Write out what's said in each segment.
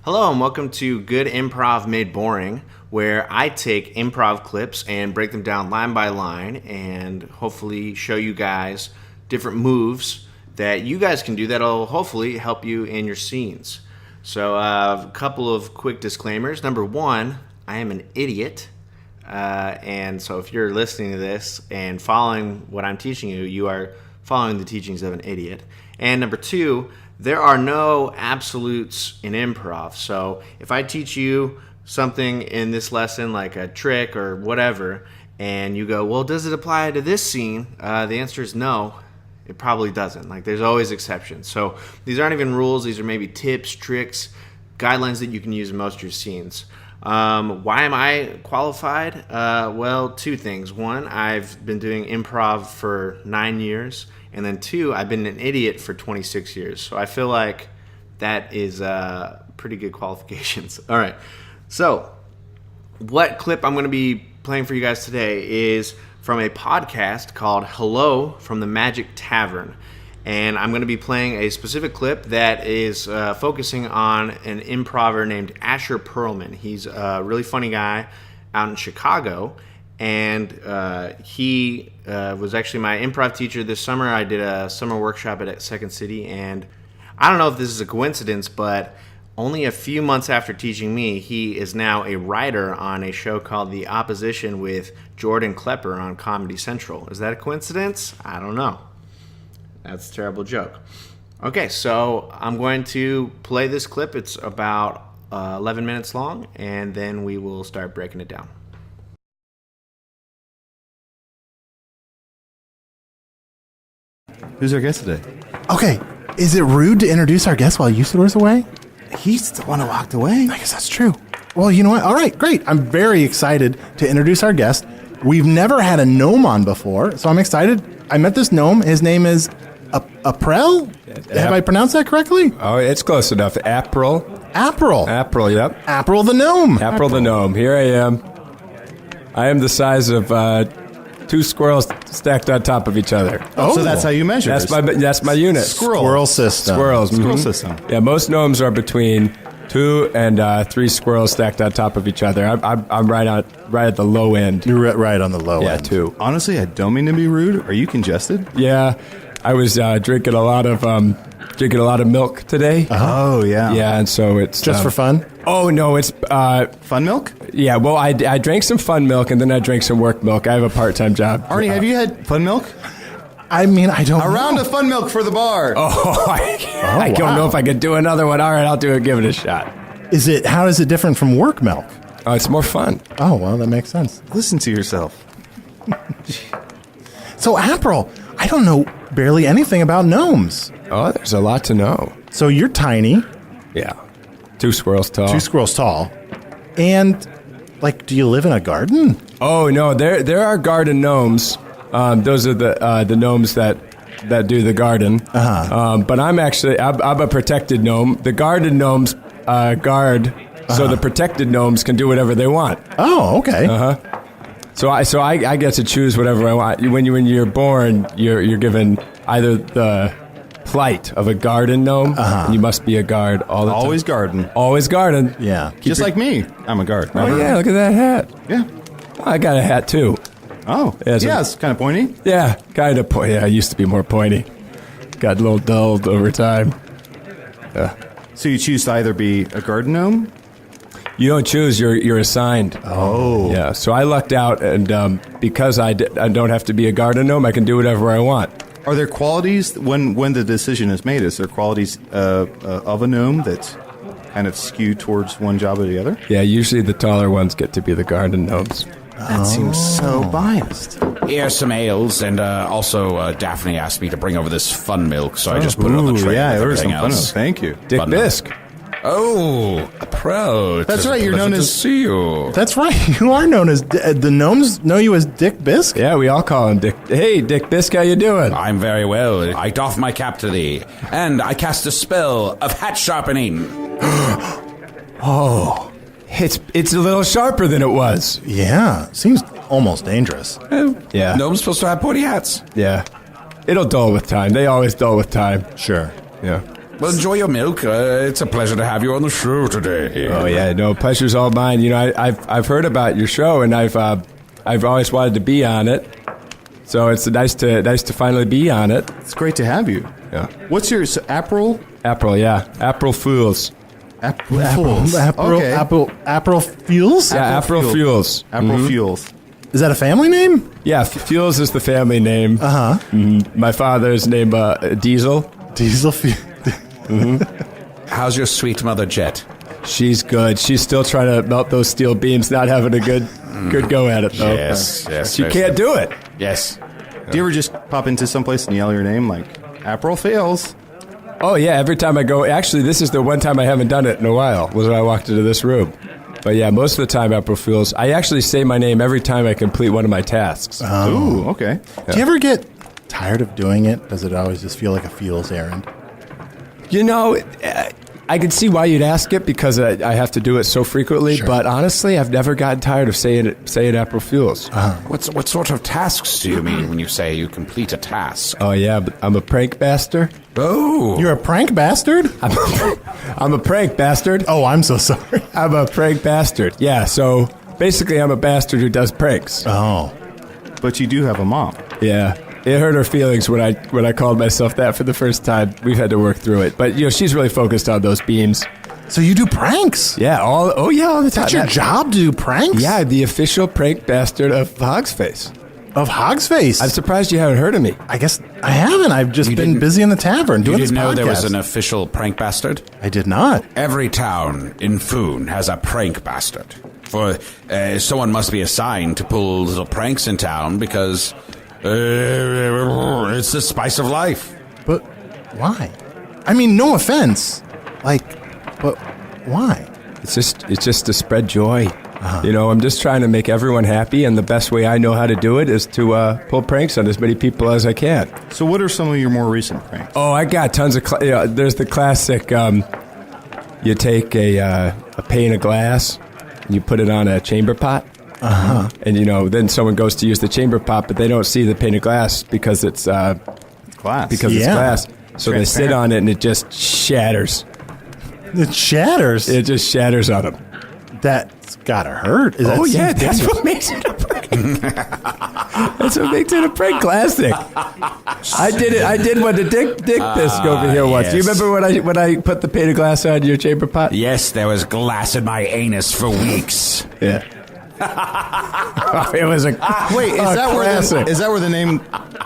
Hello and welcome to Good Improv Made Boring, where I take improv clips and break them down line by line and hopefully show you guys different moves that you guys can do that'll hopefully help you in your scenes. So a couple of quick disclaimers. Number one, I am an idiot. And so if you're listening to this and following what I'm teaching you, you are following the teachings of an idiot. And number two, there are no absolutes in improv. So if I teach you something in this lesson, like a trick or whatever, and you go, well, does it apply to this scene? The answer is no, it probably doesn't. Like, there's always exceptions. So these aren't even rules. These are maybe tips, tricks, guidelines that you can use in most of your scenes. Why am I qualified? Well, two things. One, I've been doing improv for 9 years. And then two, I've been an idiot for 26 years. So I feel like that is pretty good qualifications. All right. So what clip I'm going to be playing for you guys today is from a podcast called Hello from the Magic Tavern. And I'm going to be playing a specific clip that is focusing on an improver named Asher Perlman. He's a really funny guy out in Chicago. And he was actually my improv teacher this summer. I did a summer workshop at Second City, and I don't know if this is a coincidence, but only a few months after teaching me, he is now a writer on a show called The Opposition with Jordan Klepper on Comedy Central. Is that a coincidence? I don't know. That's a terrible joke. Okay, so I'm going to play this clip. It's about 11 minutes long, and then we will start breaking it down. Who's our guest today? Okay, is it rude to introduce our guest while Usador's away? He's the one who walked away. I guess that's true. Well, you know what? All right, great. I'm very excited to introduce our guest. We've never had a gnome on before, so I'm excited. I met this gnome. His name is April? Have I pronounced that correctly? Oh, it's close enough. April, yep. April the gnome. April the gnome. Here I am. I am the size of two squirrels stacked on top of each other. Oh, so that's how you measure. That's my unit. Squirrel system. Squirrels. Squirrel mhm. system. Yeah, most gnomes are between 2 and 3 squirrels stacked on top of each other. I'm right at the low end. You're right on the low Yeah, end. 2. Honestly, I don't mean to be rude. Are you congested? Yeah, I was drinking a lot of milk today. Oh, yeah. Yeah, and so it's Just for fun? Oh no, it's Fun milk? yeah. Well, I drank some fun milk and then I drank some work milk. I have a part-time job. Arnie, have you had fun milk? I mean, I don't A round know. of fun milk for the bar. Oh, I don't know if I could do another one. All right, I'll do it. Give it a shot. How is it different from work milk? Oh, it's more fun. Oh, well, that makes sense. Listen to yourself. So, April, I don't know barely anything about gnomes. Oh, there's a lot to know. So you're tiny, Yeah, 2 squirrels tall. 2 squirrels tall, and, do you live in a garden? Oh no, there are garden gnomes. Those are the gnomes that do the garden. But I'm a protected gnome. The garden gnomes guard, so the protected gnomes can do whatever they want. Oh, okay. So I get to choose whatever I want. When you're born, you're given either the plight of a garden gnome. And you must be a guard all the time. Always garden. Always garden. Yeah. Just like me. I'm a guard. Oh yeah, look at that hat. Yeah. I got a hat too. Oh, Yeah, so- yeah, it's kind of pointy. Yeah, kind of. Yeah, I used to be more pointy. Got a little dulled over time. So you choose to either be a garden gnome? You don't choose; you're assigned. Oh. Yeah. So I lucked out, and because I don't have to be a garden gnome, I can do whatever I want. Are there qualities, when the decision is made, is there qualities of a gnome that kind of skew towards one job or the other? Yeah. Usually, the taller ones get to be the garden gnomes. That seems so biased. Here's some ales, and also Daphne asked me to bring over this fun milk, so I just put it on the tray Yeah, with there was everything some fun. else. Thank you. Dick Fun Bisque. Oh, proud. That's right, you're Pleasure known to as- see you. That's right. You are known as the gnomes know you as Dick Bisque. Yeah, we all call him Dick. Hey, Dick Bisque, how you doing? I'm very well. I doff my cap to thee, and I cast a spell of hat sharpening. It's a little sharper than it was. Yeah, seems almost dangerous. Yeah. Gnomes supposed to have pointy hats. Yeah. It'll dull with time. They always dull with time. Sure. Yeah. Well, enjoy your milk. It's a pleasure to have you on the show today. Oh yeah, no, pleasure's all mine. You know, I've heard about your show, and I've always wanted to be on it. So it's nice to finally be on it. It's great to have you. Yeah. What's your April? April, yeah, April Fools. April Fools. Okay. April Fuels? Yeah, April Fuels. April Fuels. Is that a family name? Yeah, Fuels is the family name. Uh-huh. My father's name Diesel. Diesel Fuel. How's your sweet mother, Jet? She's good. She's still trying to melt those steel beams. Not having a good go at it though. Yes. She can't do it. Yes. Do you ever just pop into someplace and yell your name like April Fails? Oh yeah, every time I go. Actually, this is the one time I haven't done it in a while. Was when I walked into this room. But yeah, most of the time, April Fools. I actually say my name every time I complete one of my tasks. Ooh, okay. Do you ever get tired of doing it? Does it always just feel like a Fuels errand? You know, I can see why you'd ask it because I have to do it so frequently. Sure. But honestly, I've never gotten tired of saying April Fools. What sort of tasks do you mean when you say you complete a task? Oh yeah, but I'm a prank bastard. Oh. You're a prank bastard? I'm a prank bastard. Oh, I'm so sorry. I'm a prank bastard. Yeah, so basically I'm a bastard who does pranks. Oh. But you do have a mom. Yeah. It hurt her feelings when I called myself that for the first time. We've had to work through it. But you know, she's really focused on those beams. So you do pranks? Yeah, all the time. That's your job to do pranks? Yeah, the official prank bastard of Hog's Face. Of Hog's Face? I'm surprised you haven't heard of me. I guess I haven't. I've just been busy in the tavern You doing this didn't know there was podcast. an official prank bastard? I did not. Every town in Foon has a prank bastard. For someone must be assigned to pull little pranks in town because it's the spice of life. But why? I mean, no offense. But why? It's just to spread joy. You know, I'm just trying to make everyone happy, and the best way I know how to do it is to pull pranks on as many people as I can. So what are some of your more recent pranks? Oh, I got tons of. There's the classic. You take a pane of glass, and you put it on a chamber pot. And you know, then someone goes to use the chamber pot, but they don't see the pane of glass because it's Glass. because it's Yeah. glass. So they sit Transparent. on it, and it just shatters. It shatters. It just shatters on them. That's gotta hurt. Is that Oh yeah, seems that's dangerous. what makes it a prank. That's what makes it a prank classic. I did one to Dick Bisque over here once. Do you yes. remember when I put the pane of glass on your chamber pot? Yes, there was glass in my anus for weeks. Yeah. It was a Wait, classic. is that where the name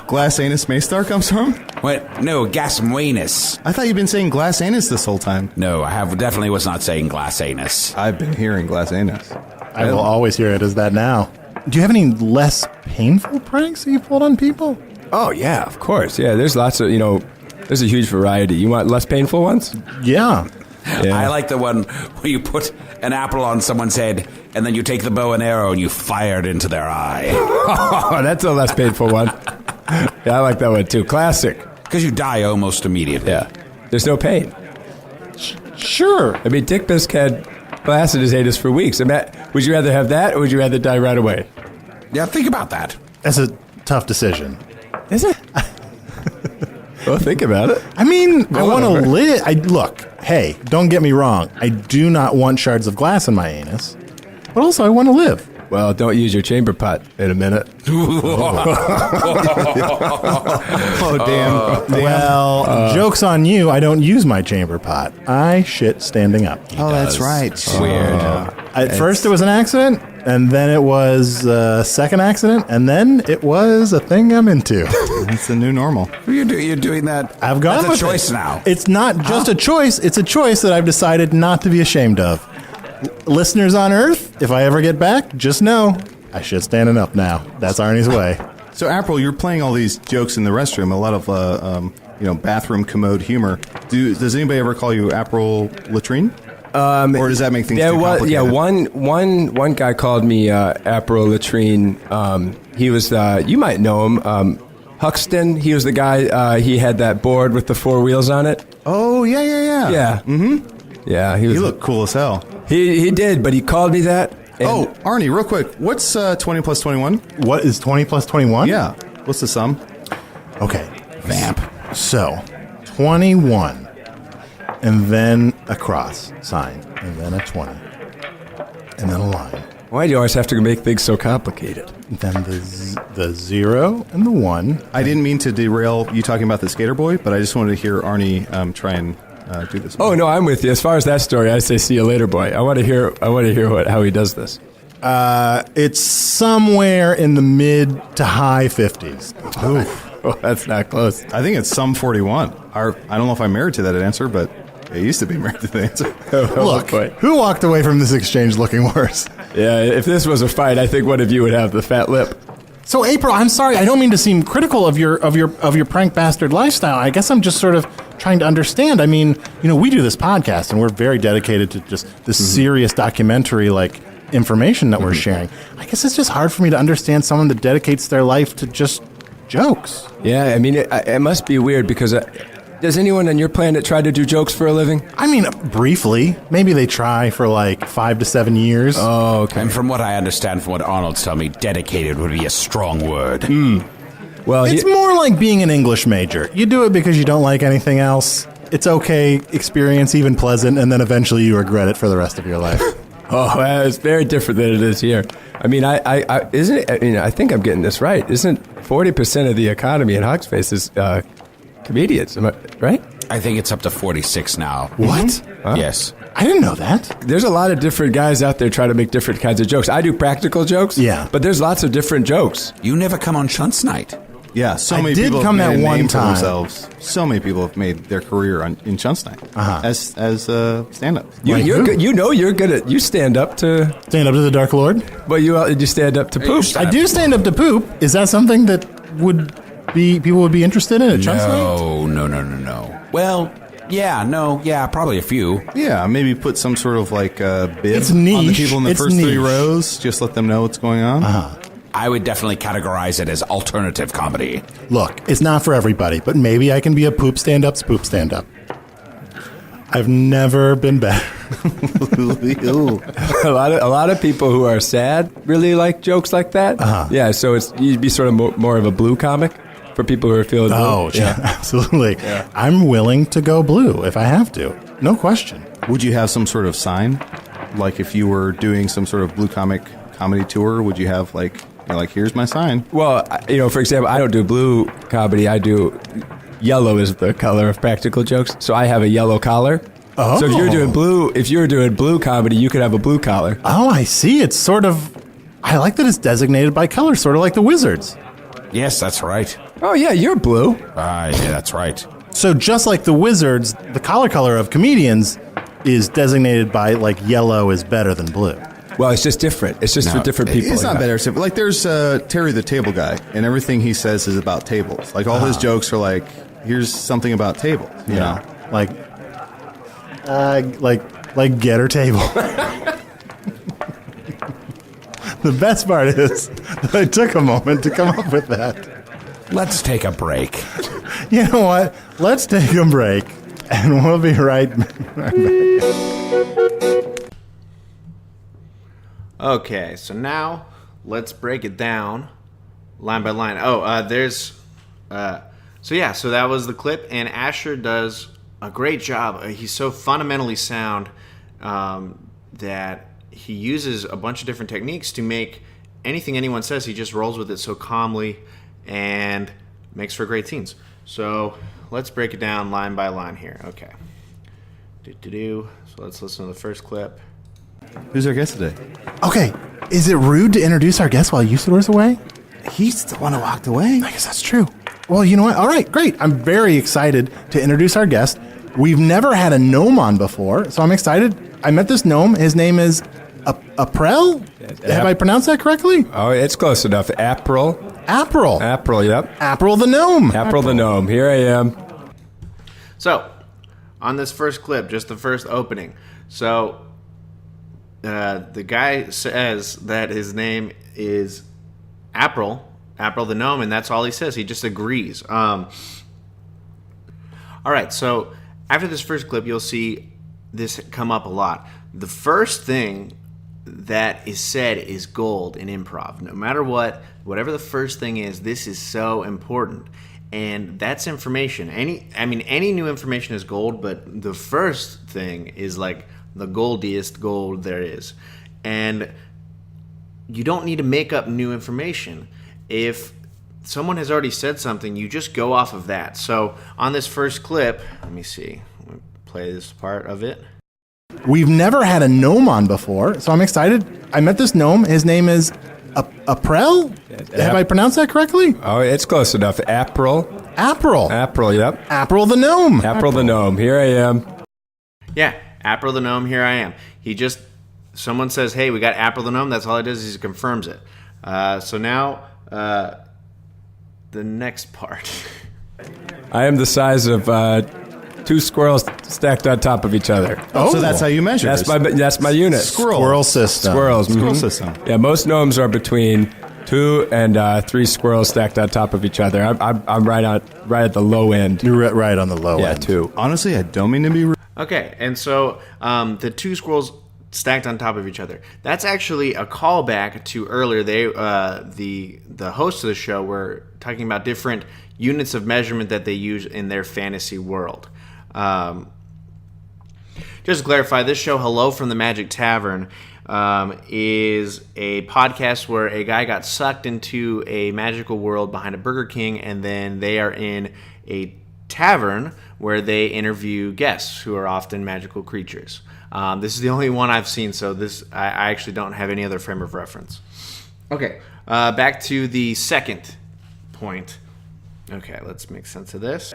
Glass Anus Maystar comes from? What? No, gas anus. I thought you'd been saying Glass Anus this whole time. No, definitely was not saying glass anus. I've been hearing Glass Anus. I will always hear it as that now. Do you have any less painful pranks that you pulled on people? Oh yeah, of course. Yeah, there's lots of there's a huge variety. You want less painful ones? Yeah. Yeah. I like the one where you put an apple on someone's head and then you take the bow and arrow and you fire it into their eye. Oh, that's a less painful one. Yeah, I like that one too. Classic. Because you die almost immediately. Yeah. There's no pain. Sure. I mean, Dick Bisque had glass in his anus for weeks. Would you rather have that, or would you rather die right away? Yeah, think about that. That's a tough decision. Is it? Well, think about it. I mean, I want to whatever. live. Look, hey, don't get me wrong. I do not want shards of glass in my anus, but also I want to live. Well, don't use your chamber pot in a minute. Oh, damn. Well, joke's on you. I don't use my chamber pot. I shit standing up. Oh, that's right. Weird. At first, it was an accident, and then it was a second accident, and then it was a thing I'm into. That's the new normal. You're doing that. I've gone That's with a choice it. now. It's not just a choice. It's a choice that I've decided not to be ashamed of. Listeners on Earth, if I ever get back, just know I shit standing up now. That's Arnie's way. So, April, you're playing all these jokes in the restroom, a lot of bathroom commode humor. Does anybody ever call you April Latrine? Or does that make things too complicated? One guy called me April Latrine. He was you might know him, Huxton. He was the guy. He had that board with the four wheels on it. Oh, yeah. Yeah. Mm-hmm. Yeah, he was. You look cool as hell. He did, but he called me that. and- Oh, Arnie, real quick. What's 20 plus 21? What is 20 plus 21? Yeah. What's the sum? Okay. Vamp. So, 21 and then a cross sign, and then a 20, and then a line. Why do you always have to make things so complicated? Then the 0 and the 1. I didn't mean to derail you talking about the skater boy, but I just wanted to hear Arnie try and do this. Oh no, I'm with you. As far as that story, I say see you later, boy. I want to hear how he does this. It's somewhere in the mid to high 50s. Oof. Oh, that's not close. I think it's some 41. I don't know if I'm married to that answer, but I used to be married to the answer. Look, who walked away from this exchange looking worse? Yeah, if this was a fight, I think one of you would have the fat lip. So, April, I'm sorry. I don't mean to seem critical of your prank bastard lifestyle. I guess I'm just sort of trying to understand. I mean, we do this podcast, and we're very dedicated to just this serious documentary information that we're sharing. I guess it's just hard for me to understand someone that dedicates their life to just jokes. Yeah, I mean, it must be weird because does anyone on your planet try to do jokes for a living? I mean, briefly. Maybe they try for 5 to 7 years. Oh, okay. And from what I understand, from what Arnold's telling me, dedicated would be a strong word. Well, it's more like being an English major. You do it because you don't like anything else. It's okay, experience, even pleasant, and then eventually you regret it for the rest of your life. Oh, it's very different than it is here. I mean, isn't it? I mean, I think I'm getting this right. Isn't 40% of the economy in Hog's Face is comedians? Am I right? I think it's up to 46 now. What? Huh? Yes. I didn't know that. There's a lot of different guys out there trying to make different kinds of jokes. I do practical jokes. Yeah. But there's lots of different jokes. You never come on Shunt's night. Yeah, so I many did people come have that made a one name time. for themselves. So many people have made their career in Chunstein as stand-ups. You're good. You're good at. You stand up to. Stand up to the Dark Lord? But you stand up to poop. I do stand up to poop. Is that something that people would be interested in at Chunks Night? No. Well, yeah, probably a few. Yeah, maybe put some sort of bid It's on the niche. people in the It's first 3 niche. rows. Just let them know what's going on. I would definitely categorize it as alternative comedy. Look, it's not for everybody, but maybe I can be a poop stand-up's poop stand-up. I've never been better. a lot of people who are sad really like jokes like that. Yeah, so you'd be sort of more of a blue comic for people who are feeling blue. Oh, yeah, absolutely. Yeah. I'm willing to go blue if I have to. No question. Would you have some sort of sign? Like if you were doing some sort of blue comedy tour, would you have here's my sign? Well, for example, I don't do blue comedy. I do yellow is the color of practical jokes. So I have a yellow collar. Oh. So if you're doing blue comedy, you could have a blue collar. Oh, I see. It's sort of, I like that it's designated by color, sort of like the Wizards. Yes, that's right. Oh, yeah, you're blue. Yeah, that's right. So just like the Wizards, the collar of comedians is designated by yellow is better than blue. Well, it's just different. It's just for different people. It's not better. Like there's Terry the Table Guy, and everything he says is about tables. Like all his jokes are here's something about tables. You know, like get her table. The best part is that I took a moment to come up with that. Let's take a break. You know what? Let's take a break, and we'll be right back. Okay, so now let's break it down line by line. So that was the clip, and Asher does a great job. He's so fundamentally sound that he uses a bunch of different techniques to make anything anyone says, he just rolls with it so calmly and makes for great scenes. So let's break it down line by line here. Okay. So let's listen to the first clip. Who's our guest today? Okay, is it rude to introduce our guest while Usador's away? He's the one who walked away. I guess that's true. Well, you know what? All right, great. I'm very excited to introduce our guest. We've never had a gnome on before, so I'm excited. I met this gnome. His name is April? Have I pronounced that correctly? Oh, it's close enough. April, yep. April the gnome. April the gnome. Here I am. So, on this first clip, just the first opening. So, the guy says that his name is April the gnome, and that's all he says. He just agrees. All right, so after this first clip, you'll see this come up a lot. The first thing that is said is gold in improv. No matter whatever the first thing is, this is so important. And that's information. Any new information is gold, but the first thing is like the goldiest gold there is. And you don't need to make up new information. If someone has already said something, you just go off of that. So on this first clip, let me see. I'm going to play this part of it. We've never had a gnome on before, so I'm excited. I met this gnome. His name is April? Have I pronounced that correctly? Oh, it's close enough. April, yep. April the gnome. April the gnome. Here I am. Yeah, April the gnome, here I am. Someone says, hey, we got April the gnome. That's all it does is he confirms it. So now, the next part. I am the size of 2 squirrels stacked on top of each other. Oh, so that's how you measure. That's my unit. Squirrel system. Squirrels. Squirrel system. Yeah, most gnomes are between 2 and 3 squirrels stacked on top of each other. I'm right at the low end. You're right on the low end. Yeah, 2. Honestly, I don't mean to be rude. Okay, and so the 2 squirrels stacked on top of each other. That's actually a callback to earlier. The hosts of the show were talking about different units of measurement that they use in their fantasy world. Just to clarify, this show, Hello from the Magic Tavern, is a podcast where a guy got sucked into a magical world behind a Burger King, and then they are in a tavern where they interview guests who are often magical creatures. This is the only one I've seen, so I actually don't have any other frame of reference. Okay, back to the second point. Okay, let's make sense of this.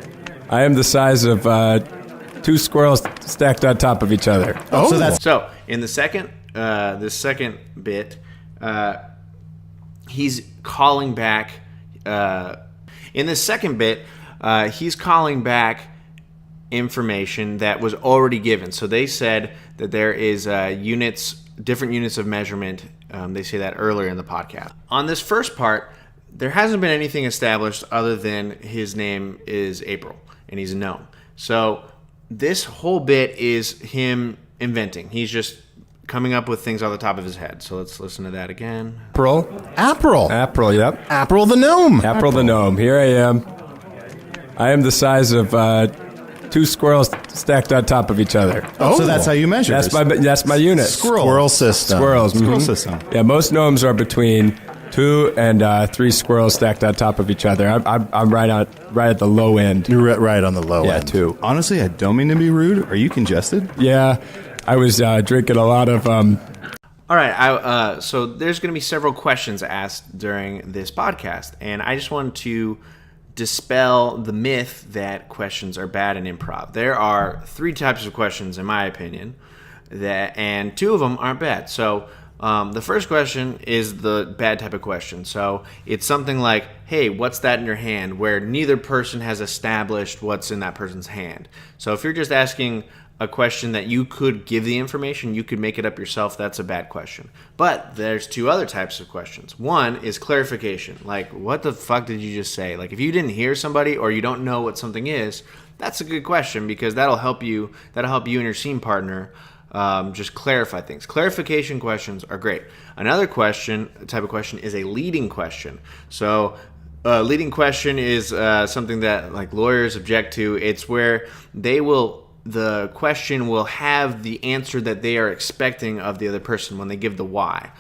I am the size of 2 squirrels stacked on top of each other. So in the second, this second bit, he's calling back. In the second bit, he's calling back information that was already given. So they said that there is different units of measurement. They say that earlier in the podcast. On this first part, there hasn't been anything established other than his name is April and he's a gnome. So this whole bit is him inventing. He's just coming up with things off the top of his head. So let's listen to that again. April, yep. April the gnome. April the gnome. Here I am. I am the size of 2 squirrels stacked on top of each other. Oh, so that's how you measure. That's my unit. Squirrel system. Squirrels. Squirrel system. Yeah, most gnomes are between 2 and 3 squirrels stacked on top of each other. I'm right at the low end. You're right on the low Yeah, end. 2. Honestly, I don't mean to be rude. Are you congested? Yeah, I was drinking a lot of. All right, so there's going to be several questions asked during this podcast, and I just wanted to dispel the myth that questions are bad in improv. There are 3 types of questions, in my opinion, and 2 of them aren't bad. So the first question is the bad type of question. So it's something like, hey, what's that in your hand? Where neither person has established what's in that person's hand. So if you're just asking a question that you could give the information, you could make it up yourself, that's a bad question. But there's 2 other types of questions. One is clarification. Like, what the fuck did you just say? Like, if you didn't hear somebody or you don't know what something is, that's a good question because that'll help you and your scene partner just clarify things. Clarification questions are great. Another type of question is a leading question. So leading question is something that like lawyers object to. It's where the question will have the answer that they are expecting of the other person when they give the why.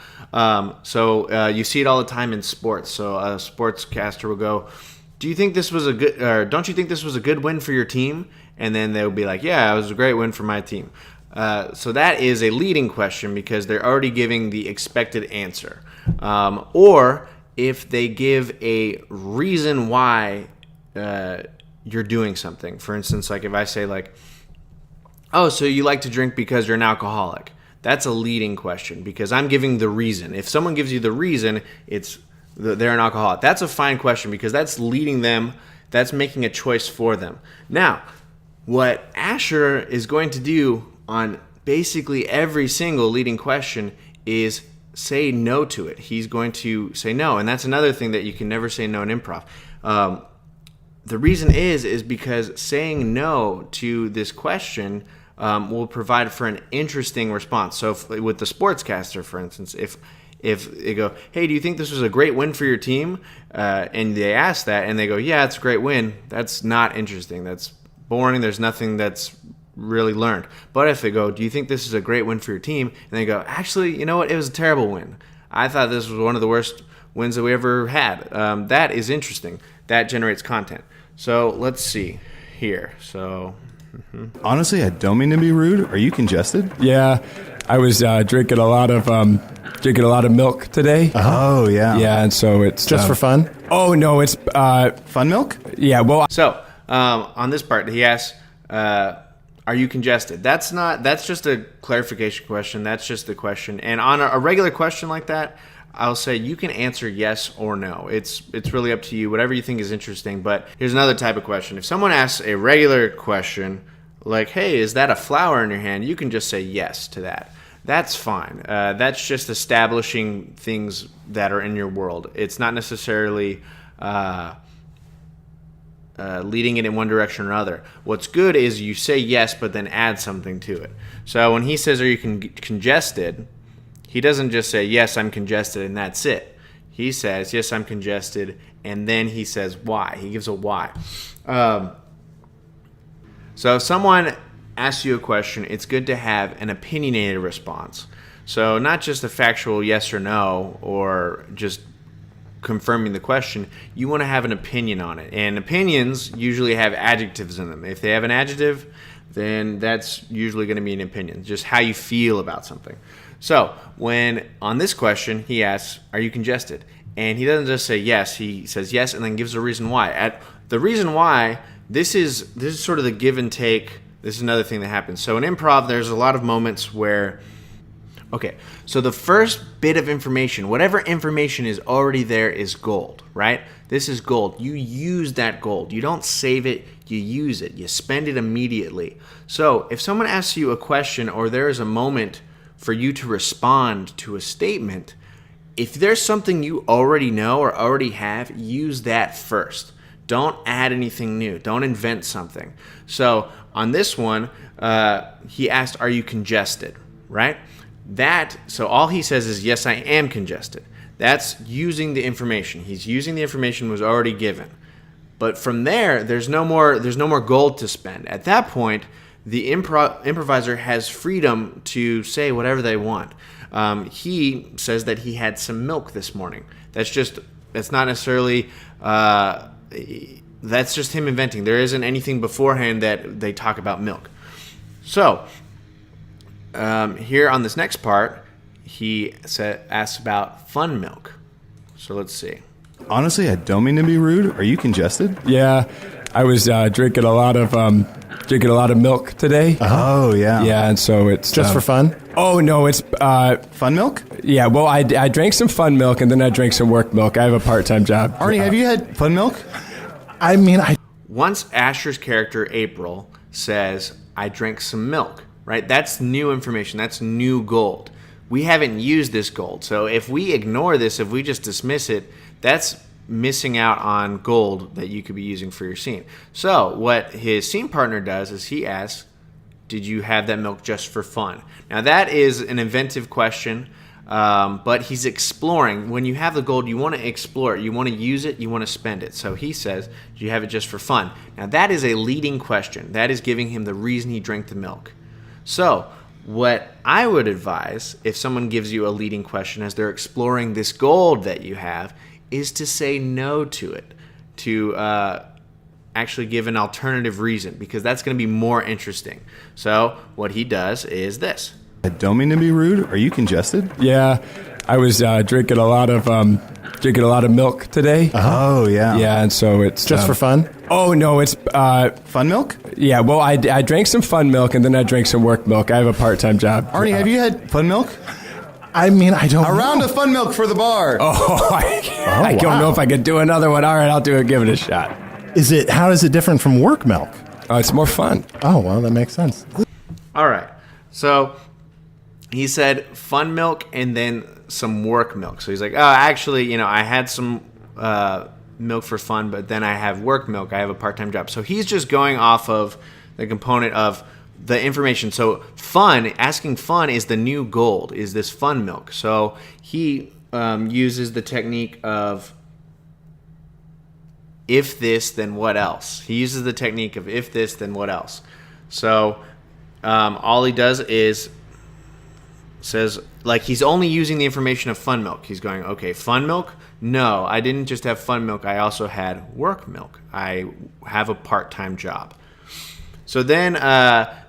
So you see it all the time in sports. So a sportscaster will go, don't you think this was a good win for your team? And then they'll be like, yeah, it was a great win for my team. So that is a leading question because they're already giving the expected answer. Or if they give a reason why you're doing something. For instance, like if I say like, oh, so you like to drink because you're an alcoholic. That's a leading question because I'm giving the reason. If someone gives you the reason, they're an alcoholic. That's a fine question because that's leading them. That's making a choice for them. Now, what Asher is going to do on basically every single leading question is say no to it. He's going to say no, and that's another thing that you can never say no in improv. The reason is because saying no to this question will provide for an interesting response. So with the sportscaster, for instance, if they go, hey, do you think this was a great win for your team? And they ask that, and they go, yeah, it's a great win. That's not interesting. That's boring. There's nothing that's really learned. But if they go, do you think this is a great win for your team? And they go, actually, you know what? It was a terrible win. I thought this was one of the worst wins that we ever had. That is interesting. That generates content. So let's see here. So Honestly, I don't mean to be rude. Are you congested? Yeah, I was drinking a lot of milk today. Oh, yeah. Yeah, and so it's Just for fun? Oh no, it's Fun milk? yeah. Well, So on this part, he asks, "Are you congested?" That's just a clarification question. That's just the question. And on a regular question like that, I'll say you can answer yes or no. It's really up to you. Whatever you think is interesting. But here's another type of question. If someone asks a regular question like, "Hey, is that a flower in your hand?" You can just say yes to that. That's fine. That's just establishing things that are in your world. It's not necessarily leading it in one direction or other. What's good is you say yes, but then add something to it. So when he says, "Are you congested?" he doesn't just say, "Yes, I'm congested," and that's it. He says, "Yes, I'm congested," and then he says why. He gives a why. So if someone asks you a question, it's good to have an opinionated response. So not just a factual yes or no, or just confirming the question. You want to have an opinion on it. And opinions usually have adjectives in them. If they have an adjective, then that's usually going to be an opinion, just how you feel about something. So when on this question, he asks, "Are you congested?" And he doesn't just say yes, he says yes and then gives a reason why. At the reason why, this is sort of the give and take. This is another thing that happens. So in improv, there's a lot of moments where, okay, so the first bit of information, whatever information is already there, is gold, right? This is gold. You use that gold. You don't save it, you use it. You spend it immediately. So if someone asks you a question or there is a moment for you to respond to a statement, if there's something you already know or already have, use that first. Don't add anything new. Don't invent something. So on this one, he asked, "Are you congested?" Right? So all he says is, "Yes, I am congested." That's using the information. He's using the information was already given. But from there, there's no more gold to spend. At that point, the improviser has freedom to say whatever they want. He says that he had some milk this morning. That's not necessarily. That's just him inventing. There isn't anything beforehand that they talk about milk. So here on this next part, he asks about fun milk. So let's see. Honestly, I don't mean to be rude. Are you congested? yeah, I was drinking a lot of milk today. Oh, yeah. Yeah, and so it's Just for fun? Oh no, it's Fun milk? yeah. Well, I drank some fun milk and then I drank some work milk. I have a part-time job. Arnie, have you had fun milk? I mean, Once Asher's character, April, says, "I drank some milk," right? That's new information. That's new gold. We haven't used this gold. So if we ignore this, if we just dismiss it, that's missing out on gold that you could be using for your scene. So what his scene partner does is he asks, "Did you have that milk just for fun?" Now that is an inventive question, but he's exploring. When you have the gold, you want to explore it. You want to use it. You want to spend it. So he says, "Do you have it just for fun?" Now that is a leading question. That is giving him the reason he drank the milk. So what I would advise if someone gives you a leading question as they're exploring this gold that you have is to say no to it, to actually give an alternative reason, because that's going to be more interesting. So what he does is this. I don't mean to be rude. Are you congested? Yeah, I was drinking a lot of milk today. Oh, yeah. Yeah, and so it's just for fun? Oh no, it's Fun milk? yeah. Well, I drank some fun milk and then I drank some work milk. I have a part-time job. Arnie, have you had fun milk? I mean, I don't A round know. of fun milk for the bar. I don't know if I could do another one. All right, I'll do it. Give it a shot. How is it different from work milk? It's more fun. Oh, well, that makes sense. All right. So he said fun milk and then some work milk. So he's like, "Oh, actually, I had some milk for fun, but then I have work milk. I have a part-time job." So he's just going off of the component of the information. So asking fun is the new gold, is this fun milk. So he uses the technique of if this, then what else? He uses the technique of if this, then what else? So all he does is says, like, he's only using the information of fun milk. He's going, okay, fun milk? No, I didn't just have fun milk. I also had work milk. I have a part-time job. So then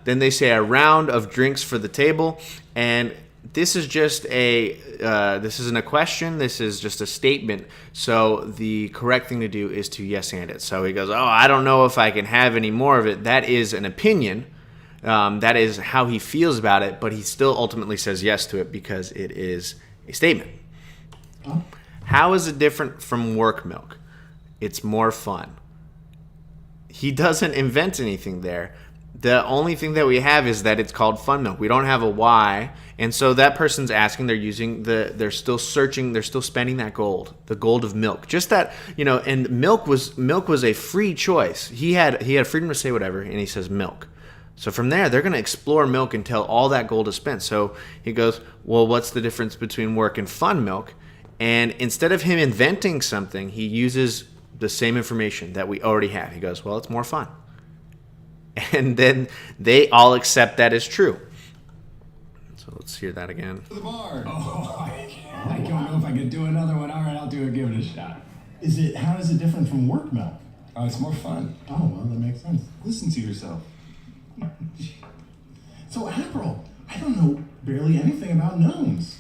they say a round of drinks for the table, and this is just this isn't a question. This is just a statement. So the correct thing to do is to yes and it. So he goes, oh, I don't know if I can have any more of it. That is an opinion. That is how he feels about it, but he still ultimately says yes to it because it is a statement. How is it different from work milk? It's more fun. He doesn't invent anything there. The only thing that we have is that it's called fun milk. We don't have a why, and so that person's asking. They're still searching. They're still spending that gold, the gold of milk. Just that, And milk was a free choice. He had freedom to say whatever, and he says milk. So from there, they're going to explore milk until all that gold is spent. So he goes, well, what's the difference between work and fun milk? And instead of him inventing something, he uses the same information that we already have. He goes, well, it's more fun. And then they all accept that as true. So let's hear that again. The bar. Oh, I don't know if I could do another one. All right, I'll give it a shot. How is it different from work milk? Oh, it's more fun. Oh, well, that makes sense. Listen to yourself. So, April, I don't know barely anything about gnomes.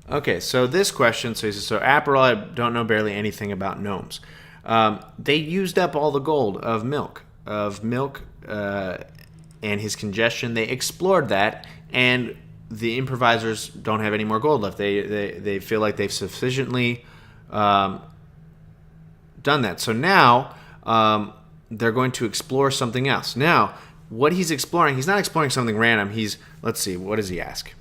Okay, so this question, so he says, so April, I don't know barely anything about gnomes. They used up all the gold of milk, and his congestion. They explored that, and the improvisers don't have any more gold left. They feel like they've sufficiently done that. So now they're going to explore something else. Now, what he's exploring, he's not exploring something random. Let's see, what does he ask?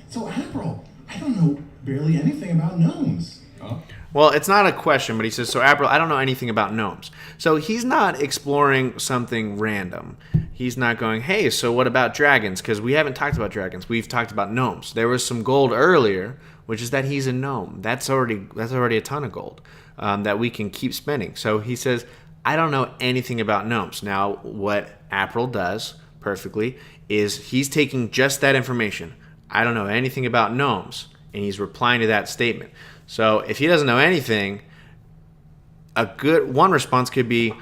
So, April, I don't know barely anything about gnomes. Oh. Well, it's not a question, but he says, so April, I don't know anything about gnomes. So he's not exploring something random. He's not going, hey, so what about dragons? Because we haven't talked about dragons. We've talked about gnomes. There was some gold earlier, which is that he's a gnome. That's already a ton of gold that we can keep spending. So he says, I don't know anything about gnomes. Now, what April does perfectly is he's taking just that information. I don't know anything about gnomes, and he's replying to that statement. So if he doesn't know anything, a good one response could be,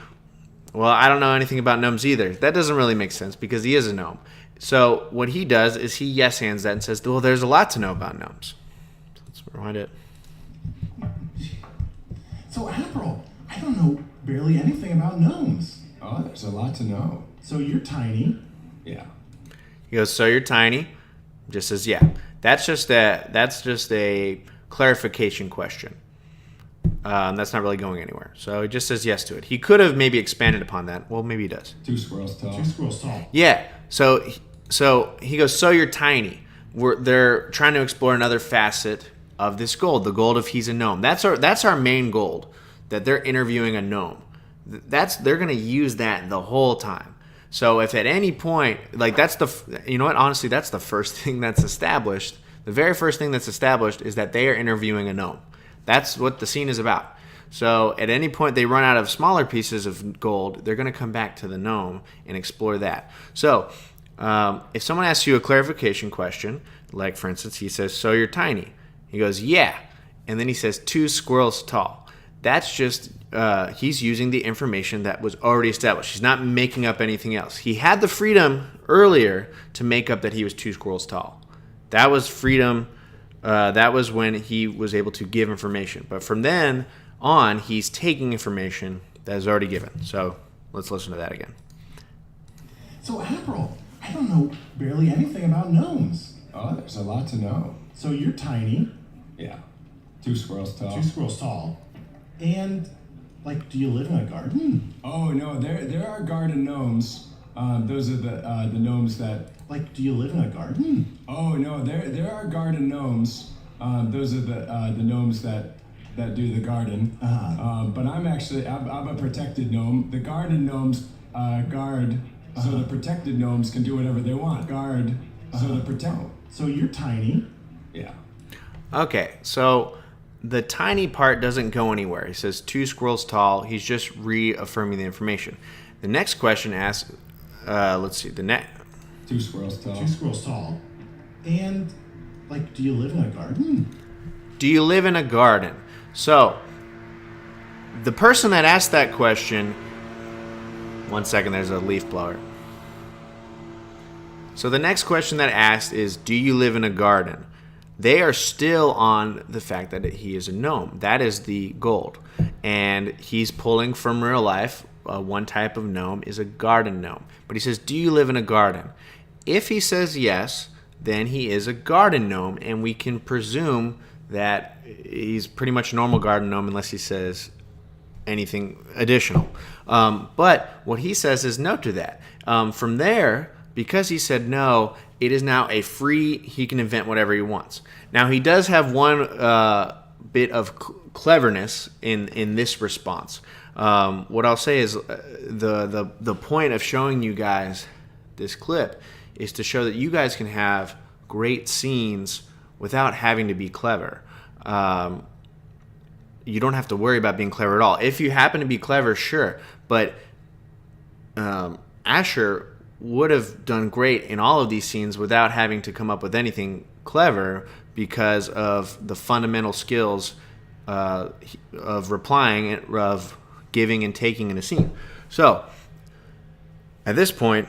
well, I don't know anything about gnomes either. That doesn't really make sense because he is a gnome. So what he does is he yes hands that and says, well, there's a lot to know about gnomes. So let's rewind it. So, April, I don't know barely anything about gnomes. Oh, there's a lot to know. So you're tiny. Yeah. He goes, so you're tiny? Just says, yeah. That's just a clarification question. That's not really going anywhere. So he just says yes to it. He could have maybe expanded upon that. Well, maybe he does. 2 squirrels tall. 2 squirrels tall. Yeah. So he goes, so you're tiny. They're trying to explore another facet of this gold, the gold of he's a gnome. That's our main gold, that they're interviewing a gnome. They're going to use that the whole time. So if at any point, like honestly, that's the first thing that's established. The very first thing that's established is that they are interviewing a gnome. That's what the scene is about. So at any point they run out of smaller pieces of gold, they're going to come back to the gnome and explore that. So if someone asks you a clarification question, like for instance, he says, so you're tiny. He goes, yeah. And then he says, 2 squirrels tall. That's just, he's using the information that was already established. He's not making up anything else. He had the freedom earlier to make up that he was 2 squirrels tall. That was freedom. That was when he was able to give information. But from then on, he's taking information that is already given. So let's listen to that again. So, April, I don't know barely anything about gnomes. Oh, there's a lot to know. So you're tiny. Yeah. 2 squirrels tall. 2 squirrels tall. And, do you live in a garden? Oh, no, there are garden gnomes. Those are the gnomes that... do you live in a garden? Oh, no, there are garden gnomes. Those are the gnomes that do the garden. Uh-huh. But I'm a protected gnome. The garden gnomes, guard so the protected gnomes can do whatever they want. Guard so the protect. So you're tiny. Yeah. Okay, so the tiny part doesn't go anywhere. He says 2 squirrels tall. He's just reaffirming the information. The next question asks, let's see, the next. 2 squirrels tall. 2 squirrels tall. And, like, do you live in a garden? Do you live in a garden? So, the person that asked that question, 1 second, there's a leaf blower. So the next question that asked is, do you live in a garden? They are still on the fact that he is a gnome. That is the gold. And he's pulling from real life. One type of gnome is a garden gnome. But he says, do you live in a garden? If he says yes, then he is a garden gnome, and we can presume that he's pretty much a normal garden gnome unless he says anything additional. But what he says is no to that. From there, because he said no, it is now a free, he can invent whatever he wants. Now, he does have one bit of cleverness in this response. What I'll say is the point of showing you guys this clip is to show that you guys can have great scenes without having to be clever. You don't have to worry about being clever at all. If you happen to be clever, sure. But Asher would have done great in all of these scenes without having to come up with anything clever because of the fundamental skills of replying, of giving and taking in a scene. So, at this point,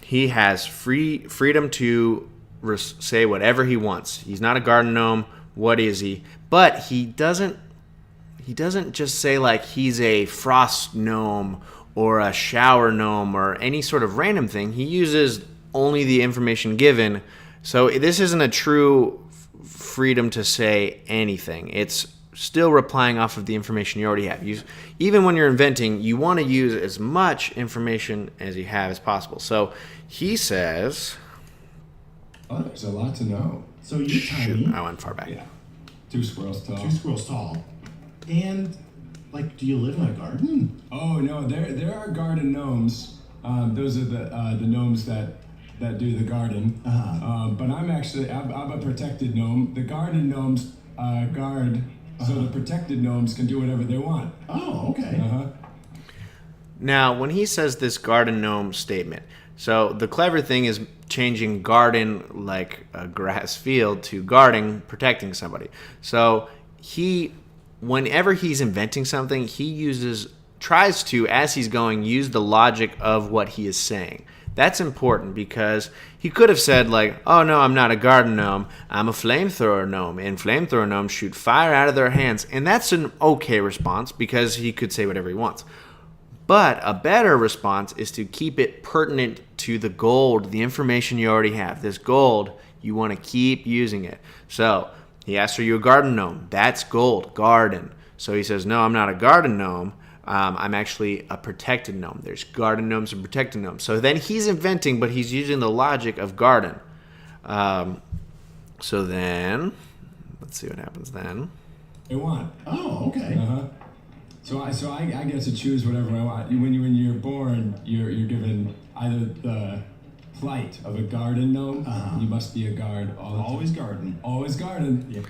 he has freedom to say whatever he wants. He's not a garden gnome. What is he? But he doesn't just say like he's a frost gnome or a shower gnome or any sort of random thing. He uses only the information given. So this isn't a true freedom to say anything. It's still replying off of the information you already have. Even when you're inventing, you want to use as much information as you have as possible. So he says... Oh, there's a lot to know. So you're tiny. I went far back. Yeah. 2 squirrels tall. 2 squirrels tall. And, like, do you live in a garden? Oh no, there are garden gnomes. Those are the gnomes that do the garden. But I'm a protected gnome. The garden gnomes guard, so the protected gnomes can do whatever they want. Oh, okay. Now, when he says this garden gnome statement, so the clever thing is changing garden, like a grass field, to guarding, protecting somebody. So whenever he's inventing something, he tries to, as he's going, use the logic of what he is saying. That's important because he could have said like, oh no, I'm not a garden gnome, I'm a flamethrower gnome, and flamethrower gnomes shoot fire out of their hands. And that's an okay response because he could say whatever he wants. But a better response is to keep it pertinent to the gold, the information you already have. This gold, you want to keep using it. So he asks, are you a garden gnome? That's gold, garden. So he says, no, I'm not a garden gnome. I'm actually a protected gnome. There's garden gnomes and protected gnomes. So then he's inventing, but he's using the logic of garden. So then, let's see what happens then. They want. Oh, okay. So I get to choose whatever I want. When you're born, you're given either the plight of a garden gnome. You must be a guard. Always garden. Always garden. Yeah.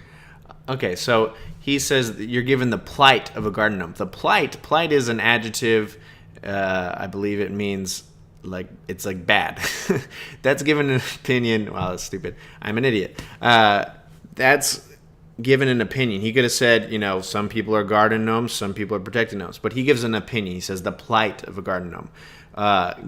Okay, so he says that you're given the plight of a garden gnome. The plight is an adjective. I believe it means like it's like bad. That's given an opinion. Wow, that's stupid. I'm an idiot. That's given an opinion. He could have said, some people are garden gnomes, some people are protected gnomes. But he gives an opinion. He says the plight of a garden gnome.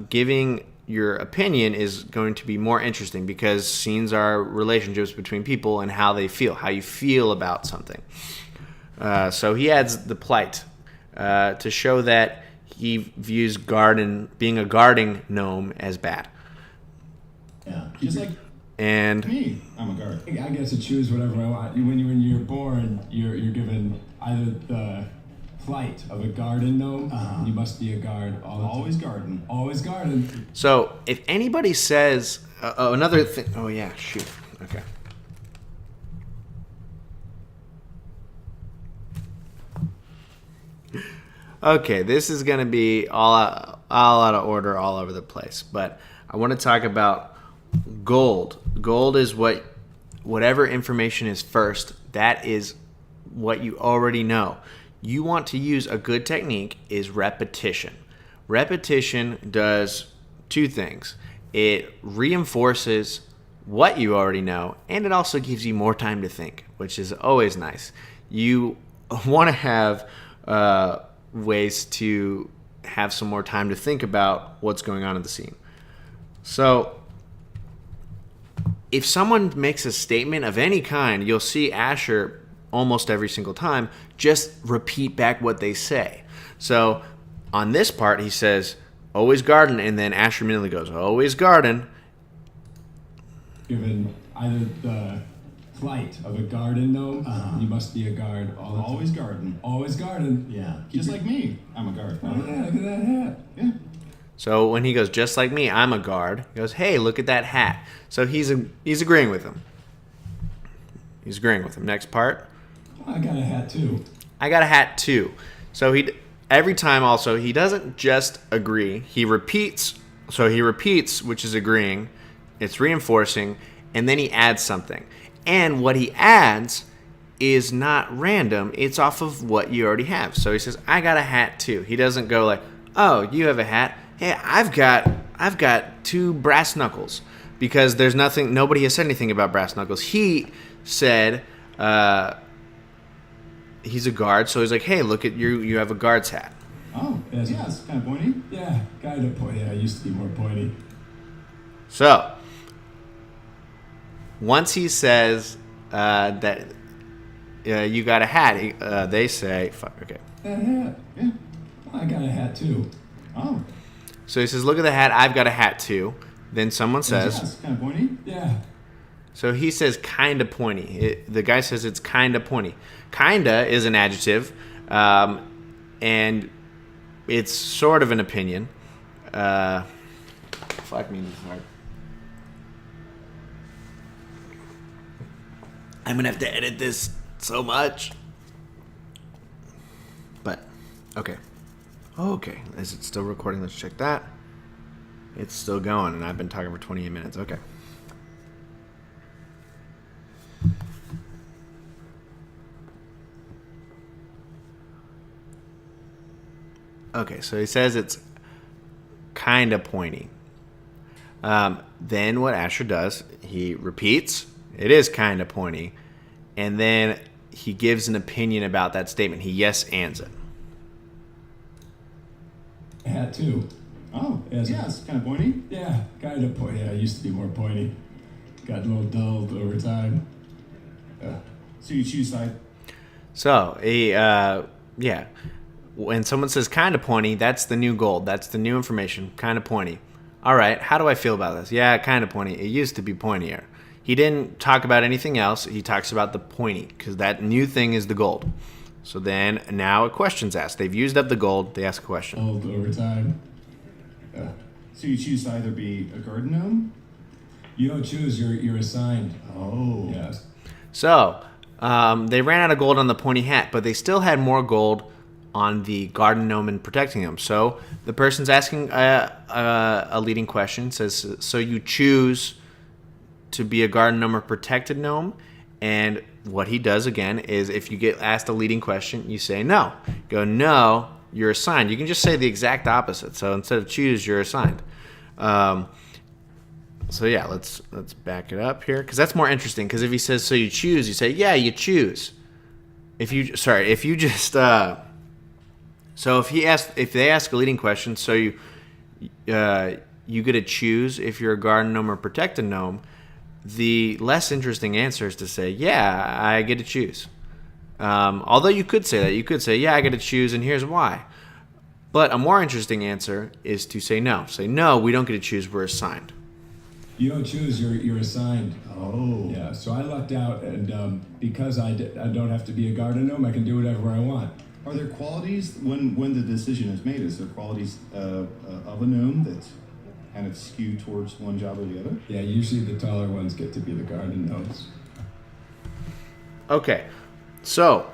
Giving your opinion is going to be more interesting because scenes are relationships between people and how they feel, how you feel about something. So he adds the plight to show that he views being a guarding gnome as bad. Yeah, just like and me, I'm a guard. I get to choose whatever I want. When you're born, you're given either the plight of a garden gnome. You must be a guard. Always garden. Always garden. So if anybody says another thing, oh yeah, shoot, okay. Okay, this is gonna be all out of order all over the place. But I want to talk about gold. Gold is whatever information is first, that is what you already know. You want to use a good technique is repetition. Repetition does two things. It reinforces what you already know, and it also gives you more time to think, which is always nice. You want to have ways to have some more time to think about what's going on in the scene. So if someone makes a statement of any kind, you'll see Asher almost every single time just repeat back what they say. So on this part, he says, always garden, and then Asher immediately goes, always garden. Given either the plight of a garden gnome, you must be a guard all the time. Always garden. Always garden. Yeah. Just like me. I'm a guard. Oh, yeah, look at that hat. Yeah. So when he goes, just like me, I'm a guard, he goes, hey, look at that hat. So he's agreeing with him. He's agreeing with him. Next part. I got a hat too. I got a hat too. So every time also, he doesn't just agree. He repeats. So he repeats, which is agreeing. It's reinforcing. And then he adds something. And what he adds is not random. It's off of what you already have. So he says, I got a hat too. He doesn't go like, oh, you have a hat. Hey, I've got 2 brass knuckles. Because nobody has said anything about brass knuckles. He said, he's a guard, so he's like, hey, look at you have a guard's hat. Oh, yeah, it's kind of pointy. Yeah, kind of pointy. I used to be more pointy. So, once he says that you got a hat, they say, fuck, okay. A hat. Yeah. I got a hat too. Oh. So he says, look at the hat, I've got a hat too. Then someone says... Yeah, it's kind of pointy. Yeah. So he says kind of pointy. The guy says it's kind of pointy. Kinda is an adjective, and it's sort of an opinion. Fuck me, this is hard. I'm going to have to edit this so much. But, okay. Okay, is it still recording? Let's check that. It's still going, and I've been talking for 28 minutes. Okay. Okay, so he says it's kind of pointy. Then what Asher does, he repeats, it is kind of pointy, and then he gives an opinion about that statement. He yes-ands it. Hat too. Oh, yeah, it's kind of pointy. Yeah, kind of pointy. I used to be more pointy. Got a little dulled over time. So you choose side. So, yeah. When someone says kind of pointy, that's the new gold. That's the new information. Kind of pointy. All right, how do I feel about this? Yeah, kind of pointy. It used to be pointier. He didn't talk about anything else. He talks about the pointy, because that new thing is the gold. So then, now a question's asked. They've used up the gold. They ask a question. Dulled over time. So you choose to either be a garden gnome? You don't choose. You're assigned. Oh. Yes. So, they ran out of gold on the pointy hat, but they still had more gold on the garden gnome and protecting him. So the person's asking a leading question, says, so you choose to be a garden gnome or protected gnome? And what he does, again, is if you get asked a leading question, you say no. Go, no, you're assigned. You can just say the exact opposite. So instead of choose, you're assigned. So yeah, let's back it up here, because that's more interesting. Because if he says so you choose, you say yeah, you choose. If they ask a leading question, so you get to choose if you're a garden gnome or protected gnome. The less interesting answer is to say yeah, I get to choose. Although you could say that, you could say yeah, I get to choose, and here's why. But a more interesting answer is to say no. Say no, we don't get to choose. We're assigned. You don't choose, you're assigned. Oh. Yeah, so I lucked out, and because I don't have to be a garden gnome, I can do whatever I want. Are there qualities, when the decision is made, is there qualities of a gnome that kind of skew towards one job or the other? Yeah, usually the taller ones get to be the garden gnomes. Okay, so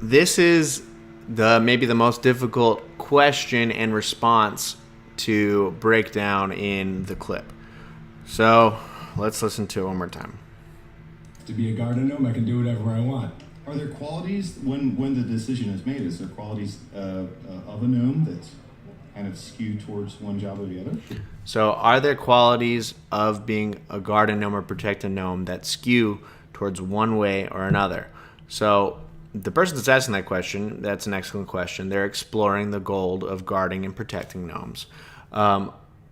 this is maybe the most difficult question and response to break down in the clip. So let's listen to it one more time. To be a garden gnome, I can do whatever I want. Are there qualities when the decision is made? Is there qualities of a gnome that's kind of skewed towards one job or the other? So are there qualities of being a garden gnome or protected gnome that skew towards one way or another? So the person that's asking that question, that's an excellent question. They're exploring the gold of guarding and protecting gnomes.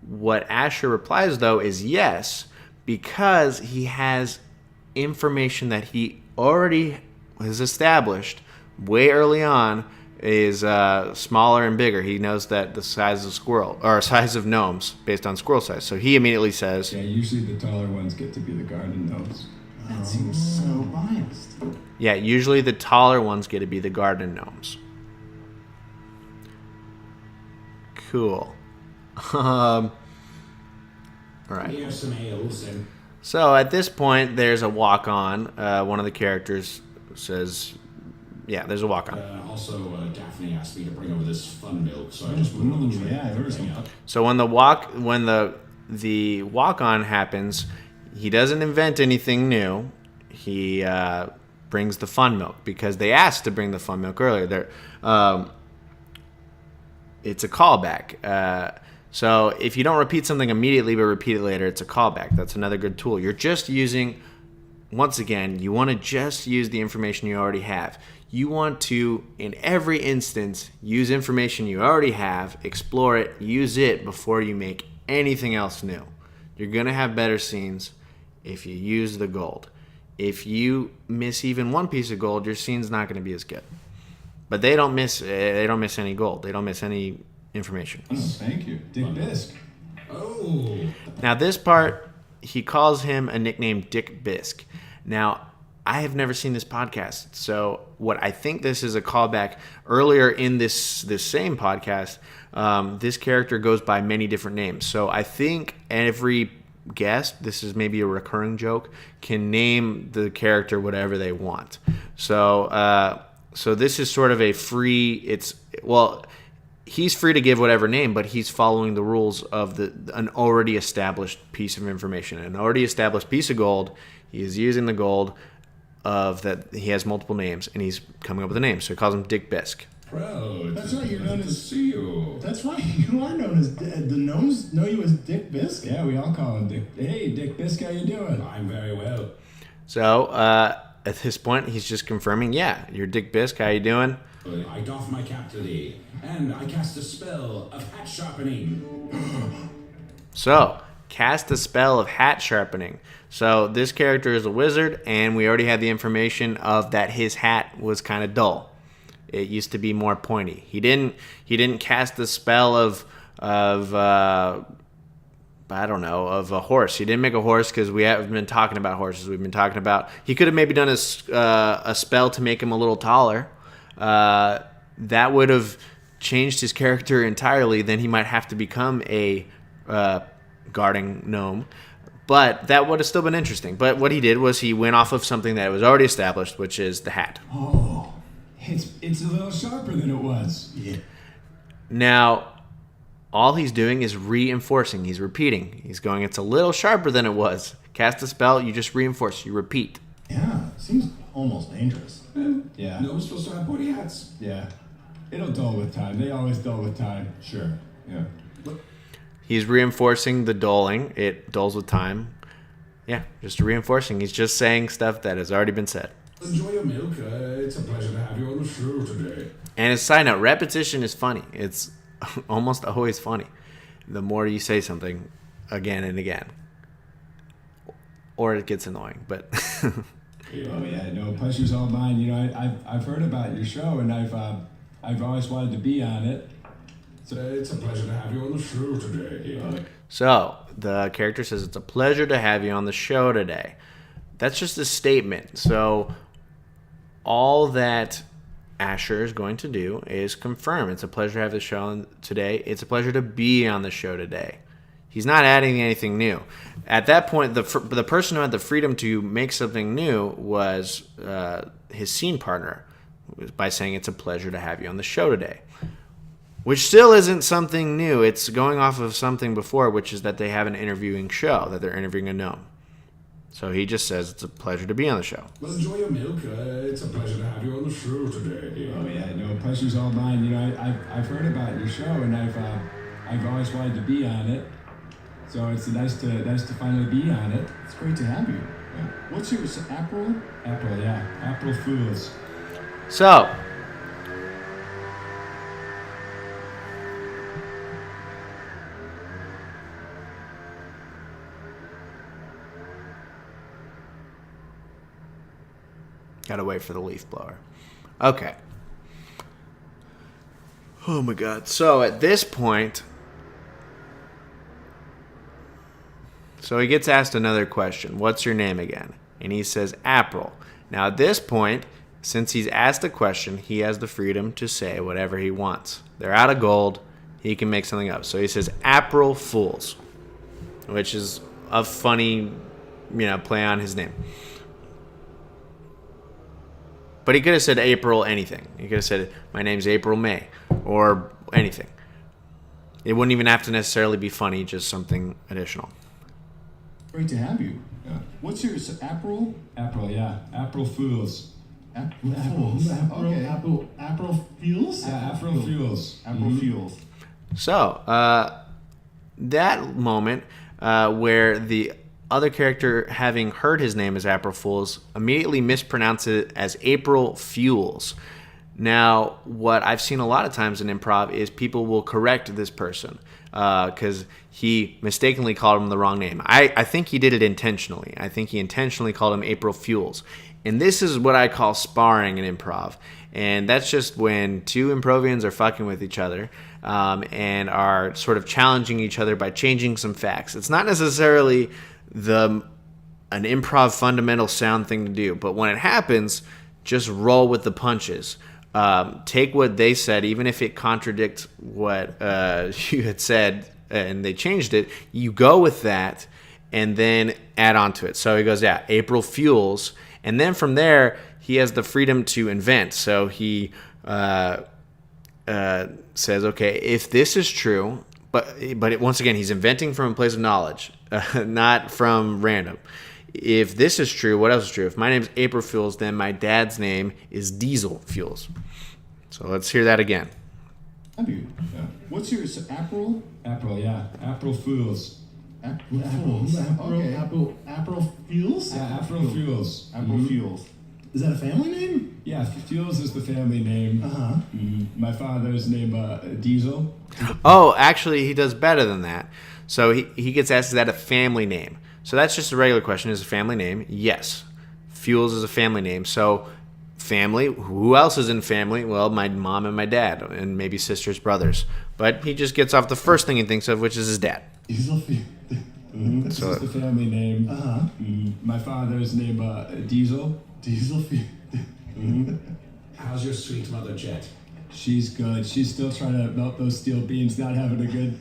What Asher replies, though, is yes, because he has information that he already has established way early on is smaller and bigger. He knows that the size of squirrel or size of gnomes based on squirrel size. So he immediately says, Yeah, usually the taller ones get to be the garden gnomes. That seems so biased. yeah, usually the taller ones get to be the garden gnomes. Cool. All right. Here's some ales and So at this point, there's a walk-on. One of the characters says, "Yeah, there's a walk-on." also Daphne asked me to bring over this fun milk, so I just put it on the tray. Yeah, there was some. So when the walk-on happens, he doesn't invent anything new. He brings the fun milk because they asked to bring the fun milk earlier. It's a callback. So if you don't repeat something immediately but repeat it later, it's a callback. That's another good tool. You're just using, once again, you want to just use the information you already have. You want to, in every instance, use information you already have, explore it, use it before you make anything else new. You're going to have better scenes if you use the gold. If you miss even one piece of gold, your scene's not going to be as good. But they don't miss any gold. They don't miss any information. Oh, thank you. Dick Bisque. Oh, Now this part, he calls him a nickname Dick Bisque. Now, I have never seen this podcast, so what I think this is a callback earlier in this same podcast. This character goes by many different names, so I think every guest, this is maybe a recurring joke, can name the character whatever they want. So this is sort of a free. He's free to give whatever name, but he's following the rules of an already established piece of information. An already established piece of gold, he is using the gold of that. He has multiple names, and he's coming up with a name. So he calls him Dick Bisque. bro, That's right, you're known to as- see you. That's right. You are known as the gnomes know you as Dick Bisque. Yeah, we all call him Dick. Hey, Dick Bisque, how you doing? I'm very well. So at this point, he's just confirming, yeah, you're Dick Bisque. How you doing? I doff my cap to thee, and I cast a spell of hat sharpening. So, cast a spell of hat sharpening. So this character is a wizard, and we already had the information of that his hat was kind of dull. It used to be more pointy. He didn't cast the spell of I don't know, of a horse. He didn't make a horse because we haven't been talking about horses. We've been talking about, he could have maybe done a spell to make him a little taller. That would have changed his character entirely. Then he might have to become a guarding gnome. But that would have still been interesting. But what he did was he went off of something that was already established, which is the hat. Oh, it's a little sharper than it was. Yeah. Now, all he's doing is reinforcing. He's repeating. He's going, it's a little sharper than it was. Cast a spell, you just reinforce. You repeat. Yeah. Seems almost dangerous. Yeah. No one's supposed to have pointy hats. Yeah. It'll dull with time. They always dull with time. Sure. Yeah. He's reinforcing the dulling. It dulls with time. Yeah, just reinforcing. He's just saying stuff that has already been said. Enjoy your milk. It's a pleasure to have you on the show today. And as a side note, repetition is funny. It's almost always funny. The more you say something again and again. Or it gets annoying, but... Oh yeah, no, pleasure's all mine. You know, I've heard about your show, and I've always wanted to be on it. So it's a pleasure to have you on the show today. So, the character says, it's a pleasure to have you on the show today. That's just a statement. So, all that Asher is going to do is confirm it's a pleasure to have the show on today. It's a pleasure to be on the show today. He's not adding anything new. At that point, the person who had the freedom to make something new was his scene partner by saying it's a pleasure to have you on the show today. which still isn't something new. It's going off of something before, which is that they have an interviewing show, that they're interviewing a gnome. So he just says it's a pleasure to be on the show. Well, enjoy your milk. It's a pleasure to have you on the show today. Oh yeah, no, pleasure's all mine. You know, I've heard about your show, and I've always wanted to be on it. So it's nice to finally be on it. It's great to have you. What's yours? April? April, yeah, April Fools. So, gotta wait for the leaf blower. Okay. Oh my god. So at this point, so he gets asked another question. What's your name again? And he says April. Now at this point, since he's asked a question, he has the freedom to say whatever he wants. They're out of gold. He can make something up. So he says April Fools, which is a funny, play on his name. But he could have said April anything. He could have said, my name's April May, or anything. It wouldn't even have to necessarily be funny, just something additional. Great to have you. What's yours? April? April, yeah, April Fools. April Fools. Okay. April Fuels? April Fuels. April Fuels. So, that moment where the other character, having heard his name as April Fools, immediately mispronounces it as April Fuels. Now, what I've seen a lot of times in improv is people will correct this person because he mistakenly called him the wrong name. I think he did it intentionally. I think he intentionally called him April Fuels. And this is what I call sparring in improv. And that's just when two improvians are fucking with each other and are sort of challenging each other by changing some facts. It's not necessarily an improv fundamental sound thing to do, but when it happens, just roll with the punches. Take what they said, even if it contradicts what you had said and they changed it, you go with that and then add on to it. So he goes, April Fuels. And then from there, he has the freedom to invent. So he says, okay, if this is true, but once again, he's inventing from a place of knowledge, not from random. If this is true, what else is true? If my name's April Fuels, then my dad's name is Diesel Fuels. So let's hear that again. What's yours? April? April, yeah, April Fools. April Fools. Okay. April Fuels? Yeah, April Fuels. April Fuels. Is that a family name? Yeah, Fuels is the family name. Uh-huh. My father's name, Diesel. Oh, actually, he does better than that. So he gets asked, is that a family name? So that's just a regular question. Is it a family name? Yes. Fuels is a family name. So family, who else is in family? Well, my mom and my dad, and maybe sisters, brothers. But he just gets off the first thing he thinks of, which is his dad. Diesel This is the family name. Uh-huh. My father's name, Diesel. Diesel How's your sweet mother, Jet? She's good. She's still trying to melt those steel beams, not having a good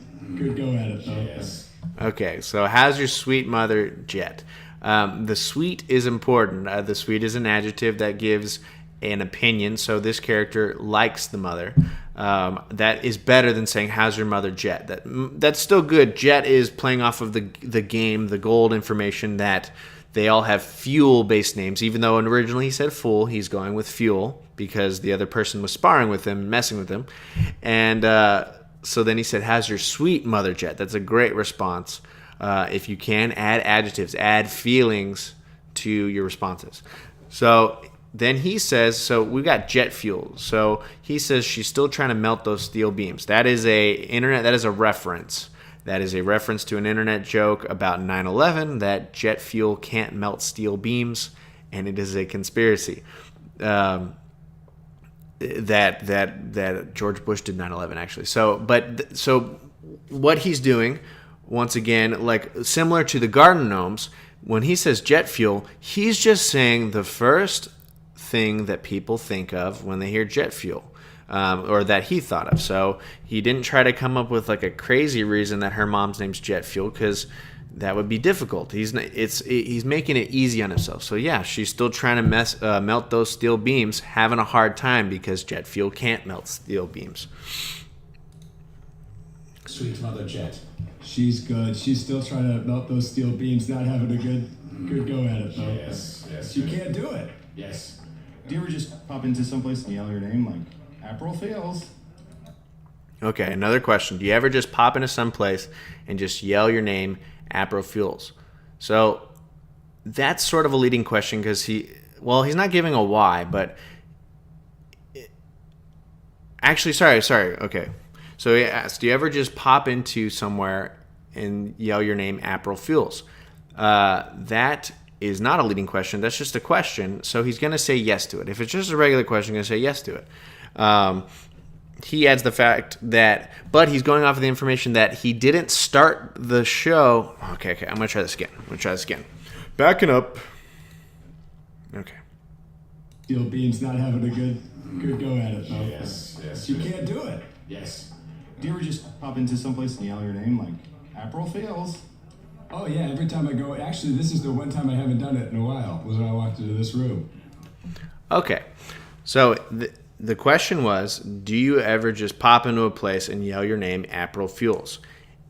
go at it, though. Yes. Okay, so how's your sweet mother, Jet? The sweet is important. The sweet is an adjective that gives an opinion, so this character likes the mother. That is better than saying, how's your mother, Jet? That's still good. Jet is playing off of the game, the gold information that they all have fuel-based names. Even though originally he said fool, he's going with fuel because the other person was sparring with him, messing with him. And so then he said, how's your sweet mother, Jet? That's a great response. If you can, add adjectives, add feelings to your responses. So then he says, so we've got jet fuel. So he says she's still trying to melt those steel beams. That is a reference. That is a reference to an internet joke about 9/11 that jet fuel can't melt steel beams, and it is a conspiracy. That George Bush did 9/11 actually. So what he's doing, once again, like similar to the garden gnomes, when he says jet fuel, he's just saying the first thing that people think of when they hear jet fuel. Or that he thought of. So he didn't try to come up with like a crazy reason that her mom's name's Jet Fuel, because that would be difficult. He's making it easy on himself. So yeah, she's still trying to melt those steel beams, having a hard time because jet fuel can't melt steel beams. Sweet mother Jet. She's good. She's still trying to melt those steel beams, not having a good go at it, though. Yes. She can't do it. Yes. Do you ever just pop into someplace and yell your name like, April fails? Okay, another question. Do you ever just pop into someplace and just yell your name, April Fuels? So that's sort of a leading question because he's not giving a why, but actually, sorry. Okay. So he asked, do you ever just pop into somewhere and yell your name, April Fuels? That is not a leading question. That's just a question. So he's going to say yes to it. If it's just a regular question, he's going to say yes to it. He adds the fact that, but he's going off of the information that he didn't start the show. Okay. I'm going to try this again. Backing up. Okay. Steel beams, not having a good go at it, though. Yes. She can't do it. Yes. Do you ever just pop into someplace and yell your name like, April fails? Oh, yeah, every time I go. Actually, this is the one time I haven't done it in a while, was when I walked into this room. Okay. So the question was, do you ever just pop into a place and yell your name, April Fuels?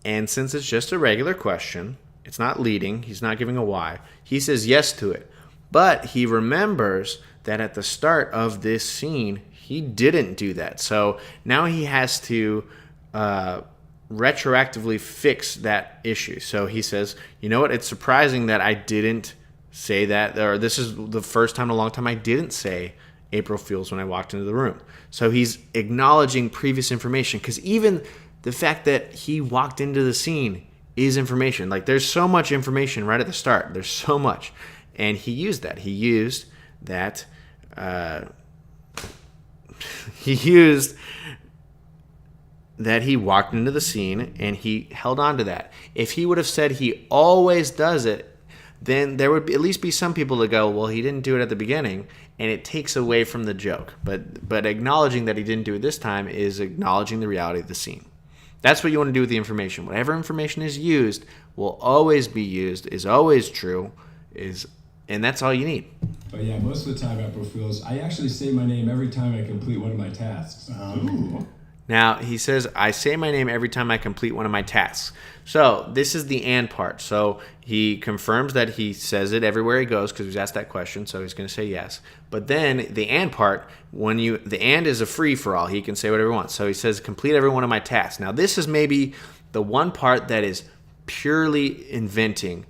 And since it's just a regular question, it's not leading, he's not giving a why, he says yes to it. But he remembers that at the start of this scene, he didn't do that. So now he has to retroactively fix that issue. So he says, you know what, it's surprising that I didn't say that, or this is the first time in a long time I didn't say April Fuels when I walked into the room. So he's acknowledging previous information, because even the fact that he walked into the scene is information. Like, there's so much information right at the start. There's so much. And he used that. He used that he walked into the scene and he held on to that. If he would have said he always does it, then there would at least be some people that go, well, he didn't do it at the beginning, and it takes away from the joke. But acknowledging that he didn't do it this time is acknowledging the reality of the scene. That's what you want to do with the information. Whatever information is used will always be used, is always true, and that's all you need. But yeah, most of the time, April Fuels, I actually say my name every time I complete one of my tasks. Now, he says, I say my name every time I complete one of my tasks. So this is the and part. So he confirms that he says it everywhere he goes because he's asked that question, so he's going to say yes. But then the and part, the and is a free-for-all. He can say whatever he wants. So he says, complete every one of my tasks. Now, this is maybe the one part that is purely inventing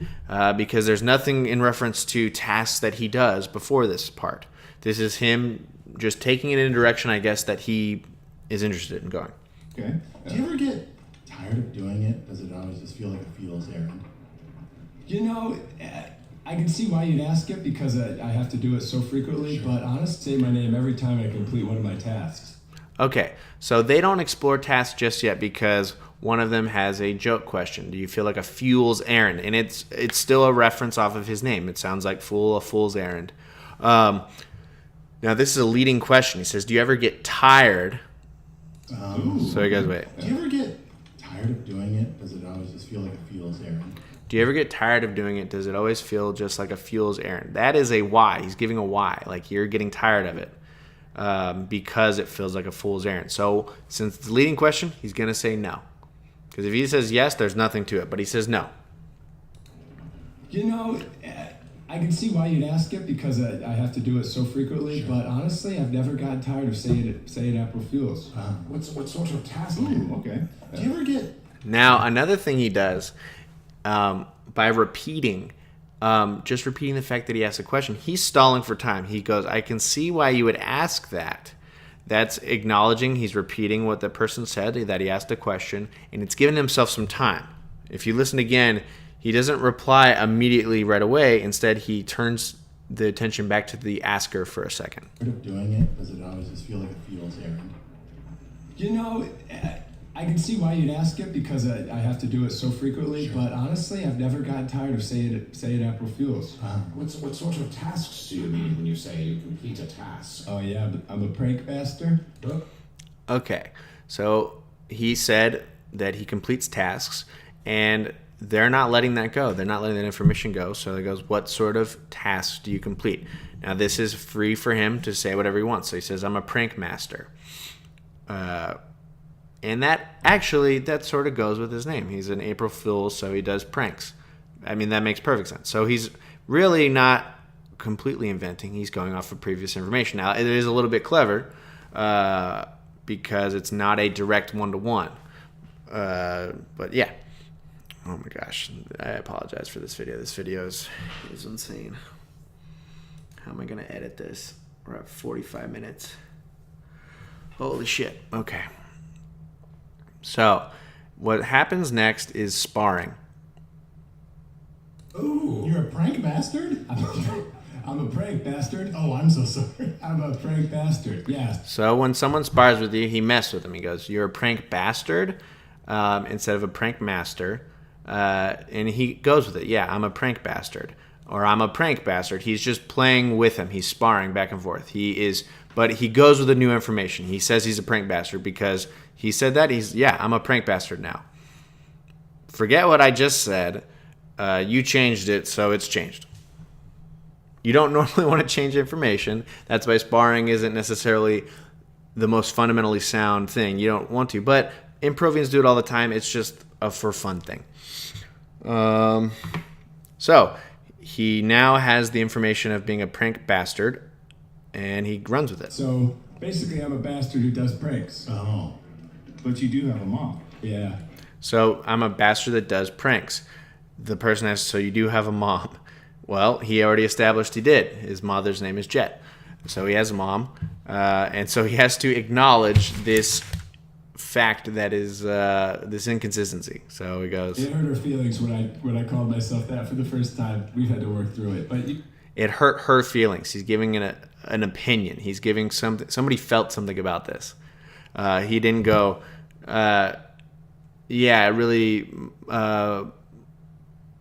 because there's nothing in reference to tasks that he does before this part. This is him just taking it in a direction, I guess, that he is interested in going. Okay. Do you ever get tired of doing it? Does it always just feel like a feels errand? You know, I can see why you'd ask it because I have to do it so frequently, but honestly, say my name every time I complete one of my tasks. Okay, so they don't explore tasks just yet because one of them has a joke question. Do you feel like a fool's errand? And it's still a reference off of his name. It sounds like a fool's errand. Now, this is a leading question. He says, do you ever get tired? So he goes, wait. Do you ever get tired of doing it? Does it always just feel like a feels errand? Do you ever get tired of doing it? Does it always feel just like a fool's errand? That is a why. He's giving a why. Like, you're getting tired of it because it feels like a fool's errand. So since it's the leading question, he's going to say no. Because if he says yes, there's nothing to it. But he says no. You know, I can see why you'd ask it because I have to do it so frequently, but honestly, I've never gotten tired of saying April Fuels. What sort of task? Okay. Do you ever get... Now, another thing he does, by repeating, just repeating the fact that he asked a question, he's stalling for time. He goes, I can see why you would ask that. That's acknowledging he's repeating what the person said, that he asked a question, and it's giving himself some time. If you listen again, he doesn't reply immediately right away. Instead, he turns the attention back to the asker for a second. Of doing it, does it always just feel like a feels errand? You know, I can see why you'd ask it because I have to do it so frequently, but honestly, I've never gotten tired of saying April Fuels. What sort of tasks do you mean when you say you complete a task? Oh yeah, I'm a prank master. Okay, so he said that he completes tasks, and they're not letting that go. They're not letting that information go. So he goes, what sort of tasks do you complete? Now, this is free for him to say whatever he wants. So he says, I'm a prank master. And that sort of goes with his name. He's an April Fool, so he does pranks. I mean, that makes perfect sense. So he's really not completely inventing. He's going off of previous information. Now, it is a little bit clever because it's not a direct one-to-one. But yeah. Oh my gosh. I apologize for this video. This video is insane. How am I going to edit this? We're at 45 minutes. Holy shit. Okay. So, what happens next is sparring. Ooh, you're a prank bastard? I'm a prank bastard. Oh, I'm so sorry. I'm a prank bastard. Yeah. So when someone spars with you, he messes with him. He goes, "You're a prank bastard," instead of a prank master, and he goes with it. Yeah, I'm a prank bastard, or I'm a prank bastard. He's just playing with him. He's sparring back and forth. But he goes with the new information. He says he's a prank bastard because he said that. I'm a prank bastard now. Forget what I just said. You changed it, so it's changed. You don't normally want to change information. That's why sparring isn't necessarily the most fundamentally sound thing. You don't want to. But improvians do it all the time. It's just a for fun thing. So he now has the information of being a prank bastard, and he runs with it. So basically, I'm a bastard who does pranks. Oh, but you do have a mom. Yeah. So I'm a bastard that does pranks. The person asks, so you do have a mom? Well, he already established he did. His mother's name is Jet. So he has a mom. And so he has to acknowledge this fact that is this inconsistency. So he goes... It hurt her feelings when I called myself that for the first time. We've had to work through it. But it hurt her feelings. He's giving an opinion. He's giving something. Somebody felt something about this. He didn't go, yeah, it really...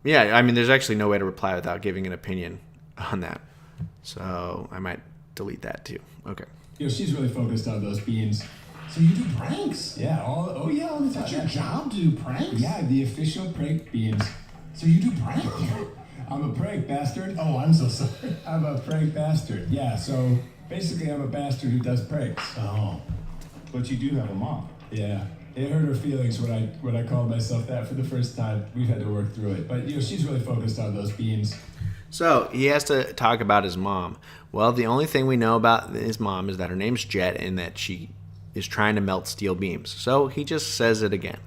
yeah, I mean, there's actually no way to reply without giving an opinion on that. So I might delete that too. Okay. She's really focused on those beans. So you do pranks? Yeah, all the time. Is that your job to do pranks? Yeah, the official prank beans. So you do pranks? I'm a prank bastard. Oh, I'm so sorry. I'm a prank bastard. Yeah, so basically I'm a bastard who does pranks. Oh, but you do have a mom. Yeah. It hurt her feelings when I called myself that for the first time. We've had to work through it. But she's really focused on those beans. So he has to talk about his mom. Well, the only thing we know about his mom is that her name's Jet and that she is trying to melt steel beams. So he just says it again.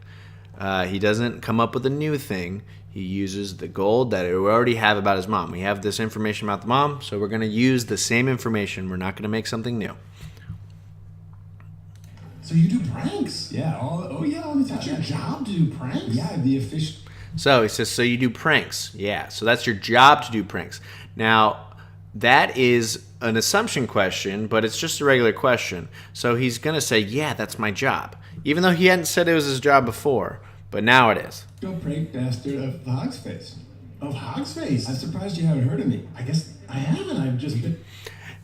He doesn't come up with a new thing. He uses the gold that we already have about his mom. We have this information about the mom, so we're going to use the same information. We're not going to make something new. So you do pranks? Yeah, all the time. Is that your job to do pranks? Yeah, the official... So he says, so you do pranks. Yeah, so that's your job to do pranks. Now, that is an assumption question, but it's just a regular question. So he's going to say, yeah, that's my job. Even though he hadn't said it was his job before, but now it is. Go prank bastard of the Hog's Face. Of Hog's Face? I'm surprised you haven't heard of me. I guess I haven't. I've just been...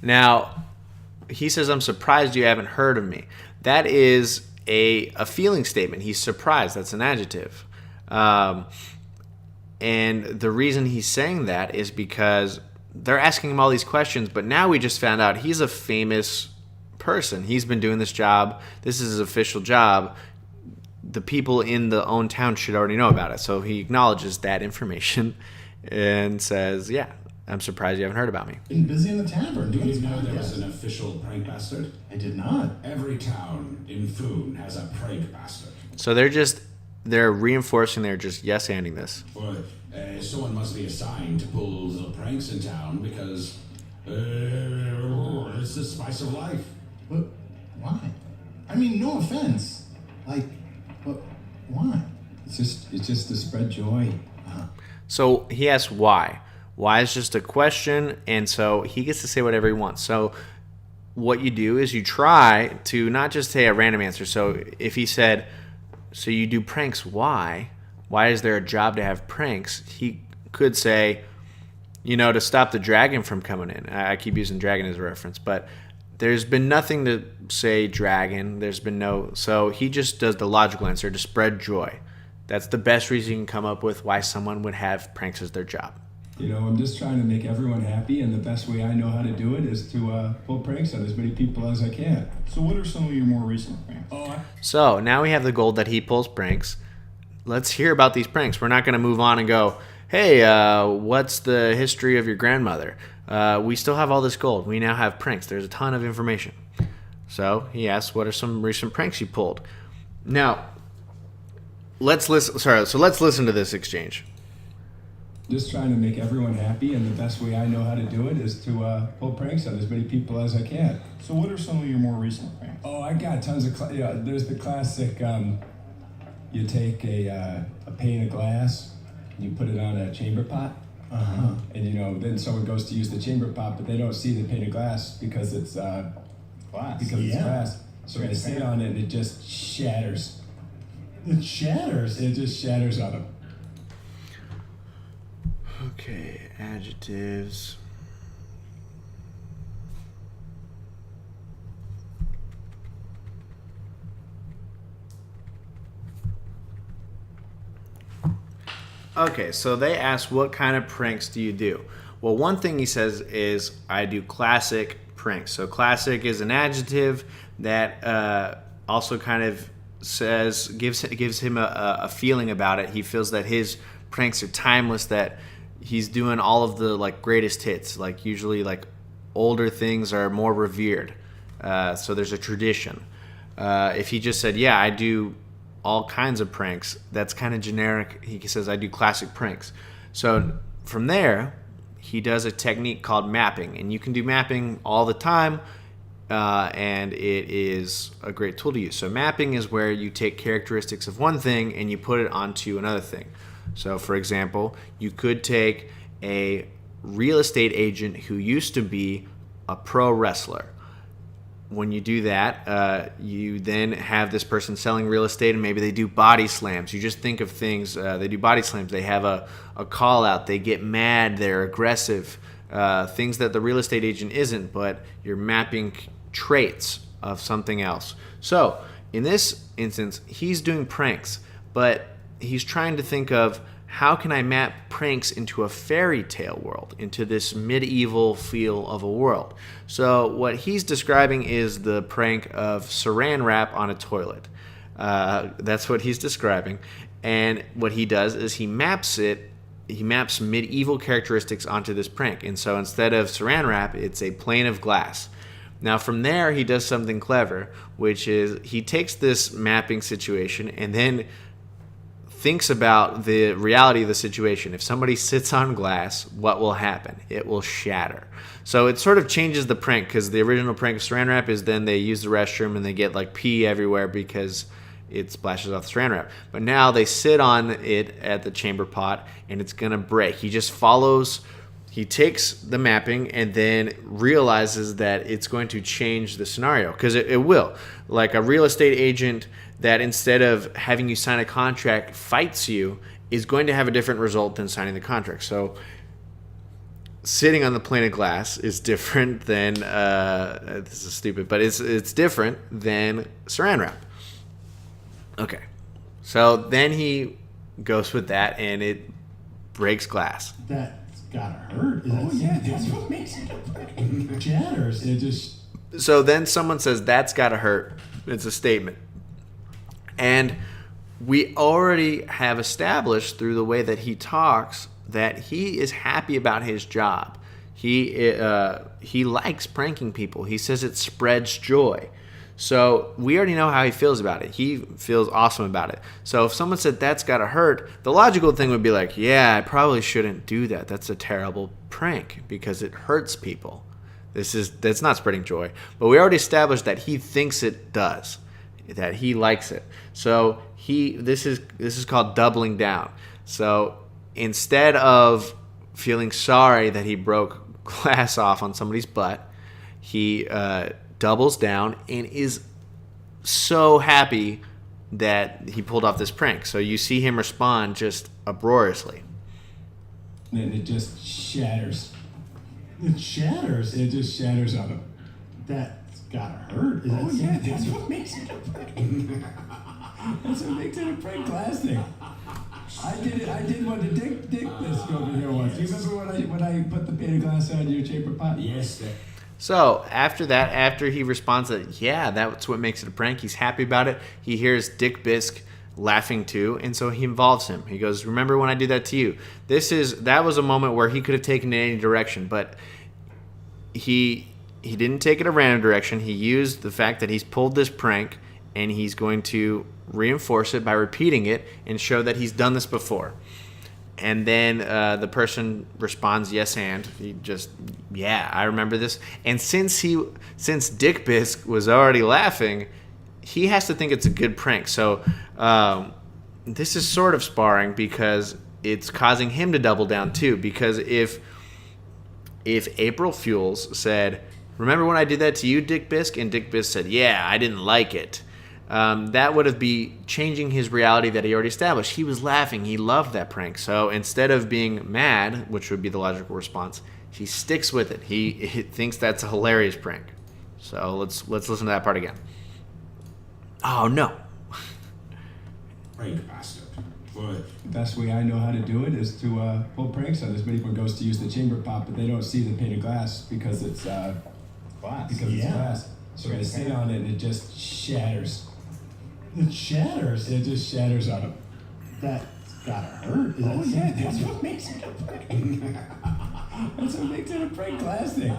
Now, he says, I'm surprised you haven't heard of me. That is a feeling statement. He's surprised. That's an adjective. And the reason he's saying that is because they're asking him all these questions, but now we just found out he's a famous person. He's been doing this job. This is his official job. The people in the own town should already know about it. So he acknowledges that information and says, yeah, I'm surprised you haven't heard about me. Been busy in the tavern doing Did this you know there was podcast. an official prank bastard? I did not. Every town in Foon has a prank bastard. So they're reinforcing, they're just yes-anding this. For someone must be assigned to pull little pranks in town because it's the spice of life. But why? I mean, no offense. Like, but why? It's just to spread joy. So he asks why. Why is just a question, and so he gets to say whatever he wants. So what you do is you try to not just say a random answer. So if he said, so you do pranks, why? Why is there a job to have pranks? He could say, to stop the dragon from coming in. I keep using dragon as a reference, but there's been nothing to say dragon. There's been no... So he just does the logical answer, to spread joy. That's the best reason you can come up with why someone would have pranks as their job. I'm just trying to make everyone happy, and the best way I know how to do it is to pull pranks on as many people as I can. So what are some of your more recent pranks? So now we have the gold that he pulls pranks. Let's hear about these pranks. We're not going to move on and go, hey, what's the history of your grandmother? We still have all this gold. We now have pranks. There's a ton of information. So he asks, what are some recent pranks you pulled? Now, let's listen. So let's listen to this exchange. Just trying to make everyone happy, and the best way I know how to do it is to pull pranks on as many people as I can. So what are some of your more recent pranks? Oh, I got tons of. There's the classic. You take a pane of glass, and you put it on a chamber pot, and then someone goes to use the chamber pot, but they don't see the pane of glass because it's Glass. Because it's glass. So they sit on it, and it just shatters. It shatters. It just shatters on them. Okay, adjectives. Okay, so they asked, what kind of pranks do you do? Well, one thing he says is, I do classic pranks. So classic is an adjective that also kind of gives him a feeling about it. He feels that his pranks are timeless, that he's doing all of the greatest hits. Usually older things are more revered. So there's a tradition. If he just said, yeah, I do all kinds of pranks, that's kind of generic. He says, I do classic pranks. So from there, he does a technique called mapping. And you can do mapping all the time, and it is a great tool to use. So mapping is where you take characteristics of one thing and you put it onto another thing. So, for example, you could take a real estate agent who used to be a pro wrestler. When you do that, you then have this person selling real estate, and maybe they do body slams. You just think of things. They do body slams. They have a call out. They get mad. They're aggressive. Things that the real estate agent isn't, but you're mapping traits of something else. So, in this instance, he's doing pranks, but he's trying to think of, how can I map pranks into a fairy tale world, into this medieval feel of a world? So what he's describing is the prank of saran wrap on a toilet. That's what he's describing. And what he does is he maps medieval characteristics onto this prank. And so instead of saran wrap, it's a plane of glass. Now from there, he does something clever, which is he takes this mapping situation and then thinks about the reality of the situation. If somebody sits on glass, what will happen? It will shatter. So it sort of changes the prank, because the original prank of saran wrap is then they use the restroom and they get pee everywhere because it splashes off the saran wrap. But now they sit on it at the chamber pot and it's going to break. He takes the mapping and then realizes that it's going to change the scenario, because it will. Like a real estate agent that instead of having you sign a contract fights you is going to have a different result than signing the contract. So sitting on the plane of glass is different than this is stupid, but it's different than saran wrap. Okay, so then he goes with that and it breaks glass. That's gotta hurt. That's what makes it a shatters. It just. So then someone says, that's gotta hurt. It's a statement. And we already have established through the way that he talks that he is happy about his job. He likes pranking people. He says it spreads joy. So we already know how he feels about it. He feels awesome about it. So if someone said that's gotta hurt, the logical thing would be like, yeah, I probably shouldn't do that. That's a terrible prank because it hurts people. That's not spreading joy. But we already established that he thinks it does, that he likes it. So this is called doubling down. So instead of feeling sorry that he broke glass off on somebody's butt, he doubles down and is so happy that he pulled off this prank. So you see him respond just uproariously. And it just shatters. It shatters. It just shatters on him. That's gotta hurt. That's what makes it a prank. That's what makes it a prank. Glass thing. I did one to Dick Bisque over here once. Do you remember when I put the pane of glass on your chamber pot? Yes. So after that, after he responds that, yeah, that's what makes it a prank, he's happy about it. He hears Dick Bisque laughing too, and so he involves him. He goes, remember when I did that to you? That was a moment where he could have taken it in any direction, but he didn't take it a random direction. He used the fact that he's pulled this prank, and he's going to reinforce it by repeating it and show that he's done this before. And then the person responds, yes, and he just, yeah, I remember this. And since Dick Bisque was already laughing, he has to think it's a good prank. So this is sort of sparring because it's causing him to double down too. Because if April Fuels said, remember when I did that to you, Dick Bisque? And Dick Bisque said, yeah, I didn't like it. That would have been changing his reality that he already established. He was laughing. He loved that prank. So instead of being mad, which would be the logical response, he sticks with it. He thinks that's a hilarious prank. So let's listen to that part again. Oh, no. Prank bastard. The best way I know how to do it is to pull pranks on as many people goes to use the chamber pot, but they don't see the pane of glass because it's glass. Because it's glass. So they sit on it and it just shatters. It shatters. It just shatters on them. That's gotta hurt. That's what makes it a prank. That's what makes it a prank plastic.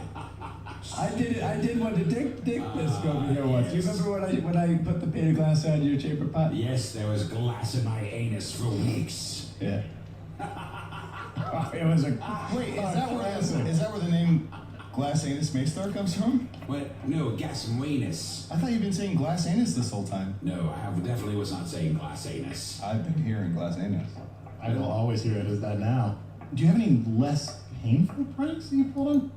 I did one to Dick Bisque over here once. Do you remember when I put the pane of glass on your chamber pot? Yes, there was glass in my anus for weeks. Yeah. It was a Wait, is that where the name Glass Anus Maystar comes from? What? No, gas anus. I thought you've been saying Glass Anus this whole time. No, definitely was not saying glass anus. I've been hearing Glass Anus. I will always hear it as that now. Do you have any less painful pranks that you pulled on?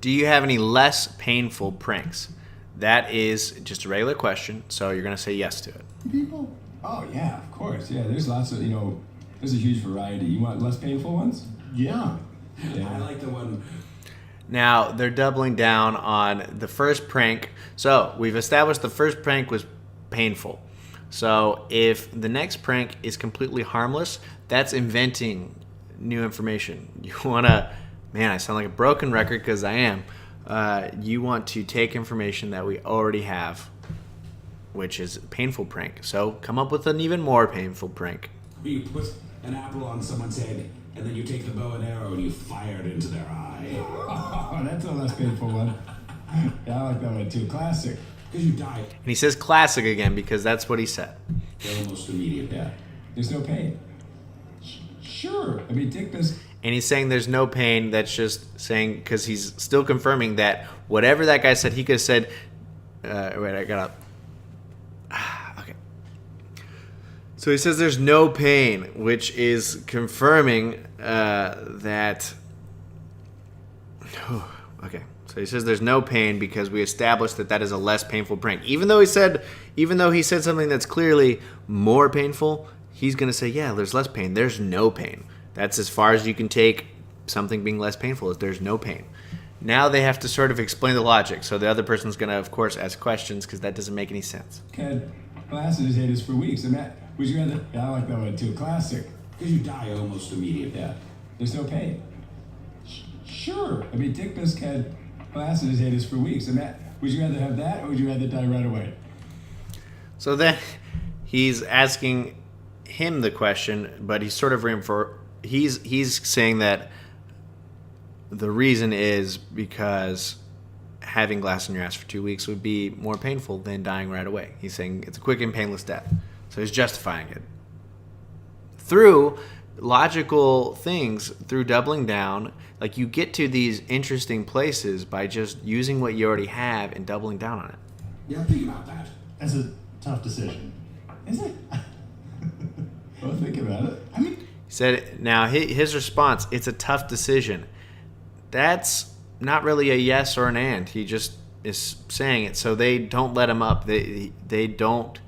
Do you have any less painful pranks? That is just a regular question, so you're going to say yes to it. People? Oh, yeah, of course. Yeah, there's lots of, there's a huge variety. You want less painful ones? Yeah. I like the one. Now, they're doubling down on the first prank. So, we've established the first prank was painful. So, if the next prank is completely harmless, that's inventing new information. You want to, man, I sound like a broken record because I am. You want to take information that we already have, which is a painful prank. So, come up with an even more painful prank. You put an apple on someone's head, and then you take the bow and arrow and you fire it into their eye. Oh, that's a less painful one. Yeah, I like that one too. Classic. Because you die. And he says classic again because that's what he said. Almost immediately. Yeah. There's no pain. Sure. I mean, Dick Bisque. And he's saying there's no pain. That's just saying because he's still confirming that whatever that guy said, he could have said. Wait, I got up. Okay. So he says there's no pain, which is confirming that. Okay. So he says there's no pain because we established that is a less painful prank. Even though he said something that's clearly more painful, he's going to say, yeah, there's less pain. There's no pain. That's as far as you can take something being less painful is there's no pain. Now they have to sort of explain the logic. So the other person's going to, of course, ask questions because that doesn't make any sense. Had glass in his anus for weeks. And that, would you rather? Yeah, I like that one too. Classic. Because you die almost immediately. Yeah. There's no pain. Sure. I mean, Dick Bisque had glass in his anus for weeks. And that, would you rather have that or would you rather die right away? So then he's asking him the question, but he's sort of he's saying that the reason is because having glass in your ass for 2 weeks would be more painful than dying right away. He's saying it's a quick and painless death. So he's justifying it. Through logical things, through doubling down, like you get to these interesting places by just using what you already have and doubling down on it. Yeah, think about that. That's a tough decision. Is it? Well, think about it. I mean, He said, now his response, it's a tough decision. That's not really a yes or an and. He just is saying it, so they don't let him up. They don't.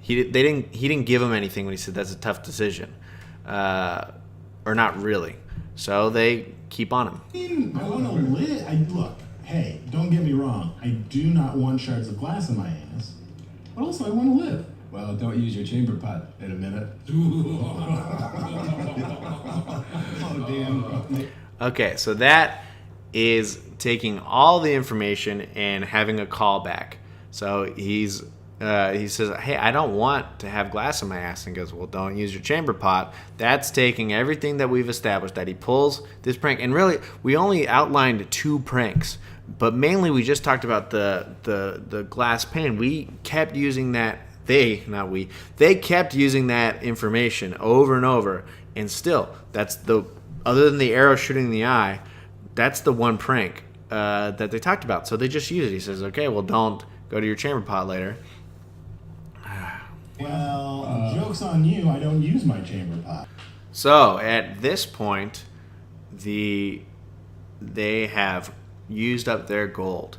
He didn't give him anything when he said that's a tough decision, or not really. So they keep on him. I want to live. Look, hey, don't get me wrong. I do not want shards of glass in my anus, but also I want to live. Well, don't use your chamber pot in a minute. Oh, damn. Okay, so that is taking all the information and having a callback. So he says, hey, I don't want to have glass in my ass. And goes, well, don't use your chamber pot. That's taking everything that we've established, that he pulls this prank. And really, we only outlined 2 pranks. But mainly, we just talked about the glass pane. We kept using that. They kept using that information over and over. And still, other than the arrow shooting in the eye, that's the one prank that they talked about. So they just use it. He says, okay, well, don't go to your chamber pot later. Well, joke's on you. I don't use my chamber pot. So at this point, they have used up their gold.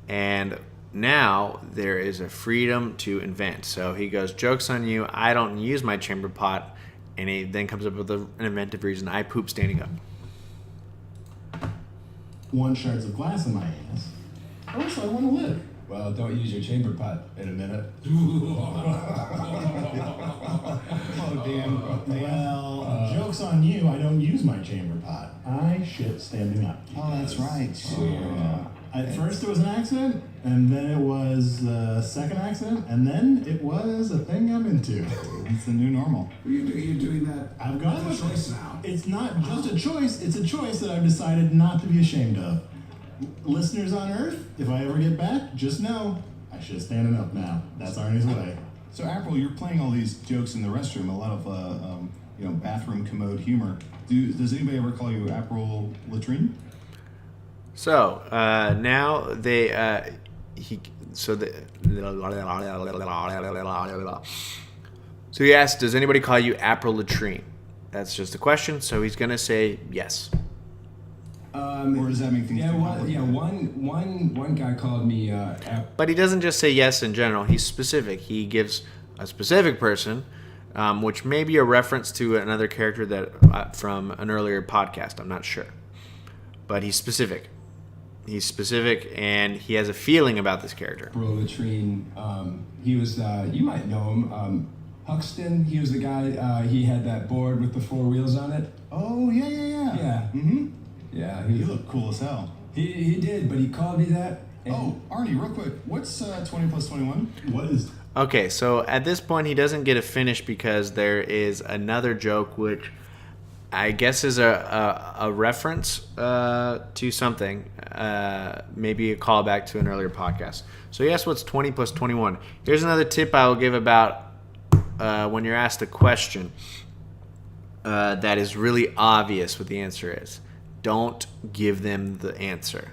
And now there is a freedom to invent. So he goes, joke's on you. I don't use my chamber pot. And he then comes up with an inventive reason. I poop standing up. 1 shards of glass in my ass. Oh, so I want to live. Well, don't use your chamber pot in a minute. Oh, damn. Well, joke's on you. I don't use my chamber pot. I shit standing up. Oh, that's right. At first it was an accident, and then it was a second accident, and then it was a thing I'm into. It's the new normal. You're doing that. I've got It's a choice now. It's not just a choice. It's a choice that I've decided not to be ashamed of. Listeners on Earth, if I ever get back, just know I should standing up now. That's Arnie's way. So, April, you're playing all these jokes in the restroom, a lot of bathroom commode humor. Does anybody ever call you April Latrine? So now so he asked, does anybody call you April Latrine? That's just a question. So he's gonna say yes. Or does that make things too complicated? One guy called me But he doesn't just say yes in general. He's specific. He gives a specific person, which may be a reference to another character that from an earlier podcast. I'm not sure, but he's specific. He's specific, and he has a feeling about this character. April Latrine. He was, you might know him, Huxton. He was the guy, he had that board with the 4 wheels on it. Oh, yeah. Yeah. Mm-hmm. Yeah. You look cool as hell. He did, but he called me that. Oh, Arnie, real quick, what's 20 plus 21? What is... Okay, so at this point, he doesn't get a finish because there is another joke which I guess is a reference to something, maybe a callback to an earlier podcast. So he asked what's 20 plus 21. Here's another tip I will give about when you're asked a question that is really obvious what the answer is. Don't give them the answer.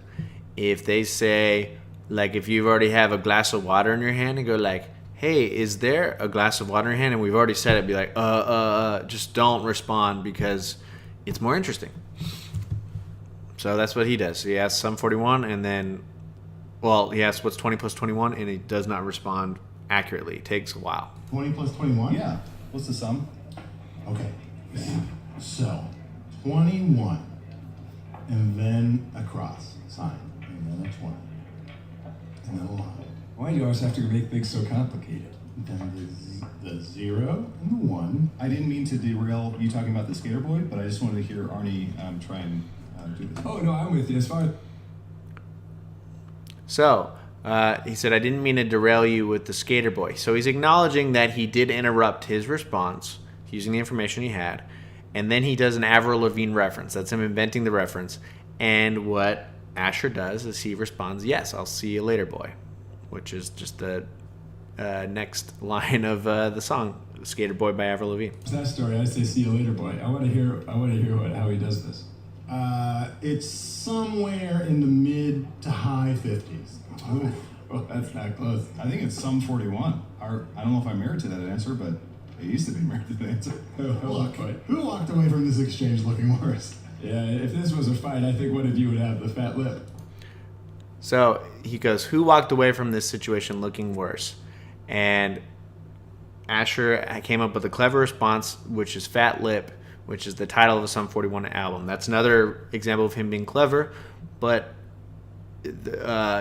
If they say, like, if you already have a glass of water in your hand and go like, hey, is there a glass of water in your hand? And we've already said it, be like, just don't respond because it's more interesting. So that's what he does. He asks sum 41 and then, he asks what's 20 plus 21 and he does not respond accurately. It takes a while. 20 plus 21? Yeah. What's the sum? Okay. So, 21. And then a cross sign. And then a 20. And then a line. Why do you always have to make things so complicated? Then the 0 and the 1. I didn't mean to derail you talking about the skater boy, but I just wanted to hear Arnie try and do this. Oh, no, I'm with you. As far as... So, he said, I didn't mean to derail you with the skater boy. So he's acknowledging that he did interrupt his response using the information he had. And then he does an Avril Lavigne reference. That's him inventing the reference. And what Asher does is he responds, yes, I'll see you later, boy. Which is just the next line of the song, Skater Boy by Avril Lavigne. That story, I say see you later, boy. I want to hear how he does this. It's somewhere in the mid to high 50s. Oof. Oh, that's not close. I think it's sum 41. I don't know if I'm married to that answer, but I used to be married to that answer. Look, who walked away from this exchange looking worse? Yeah, if this was a fight, I think one of you would have the fat lip. So he goes, who walked away from this situation looking worse? And Asher came up with a clever response, which is Fat Lip, which is the title of a Sum 41 album. That's another example of him being clever, but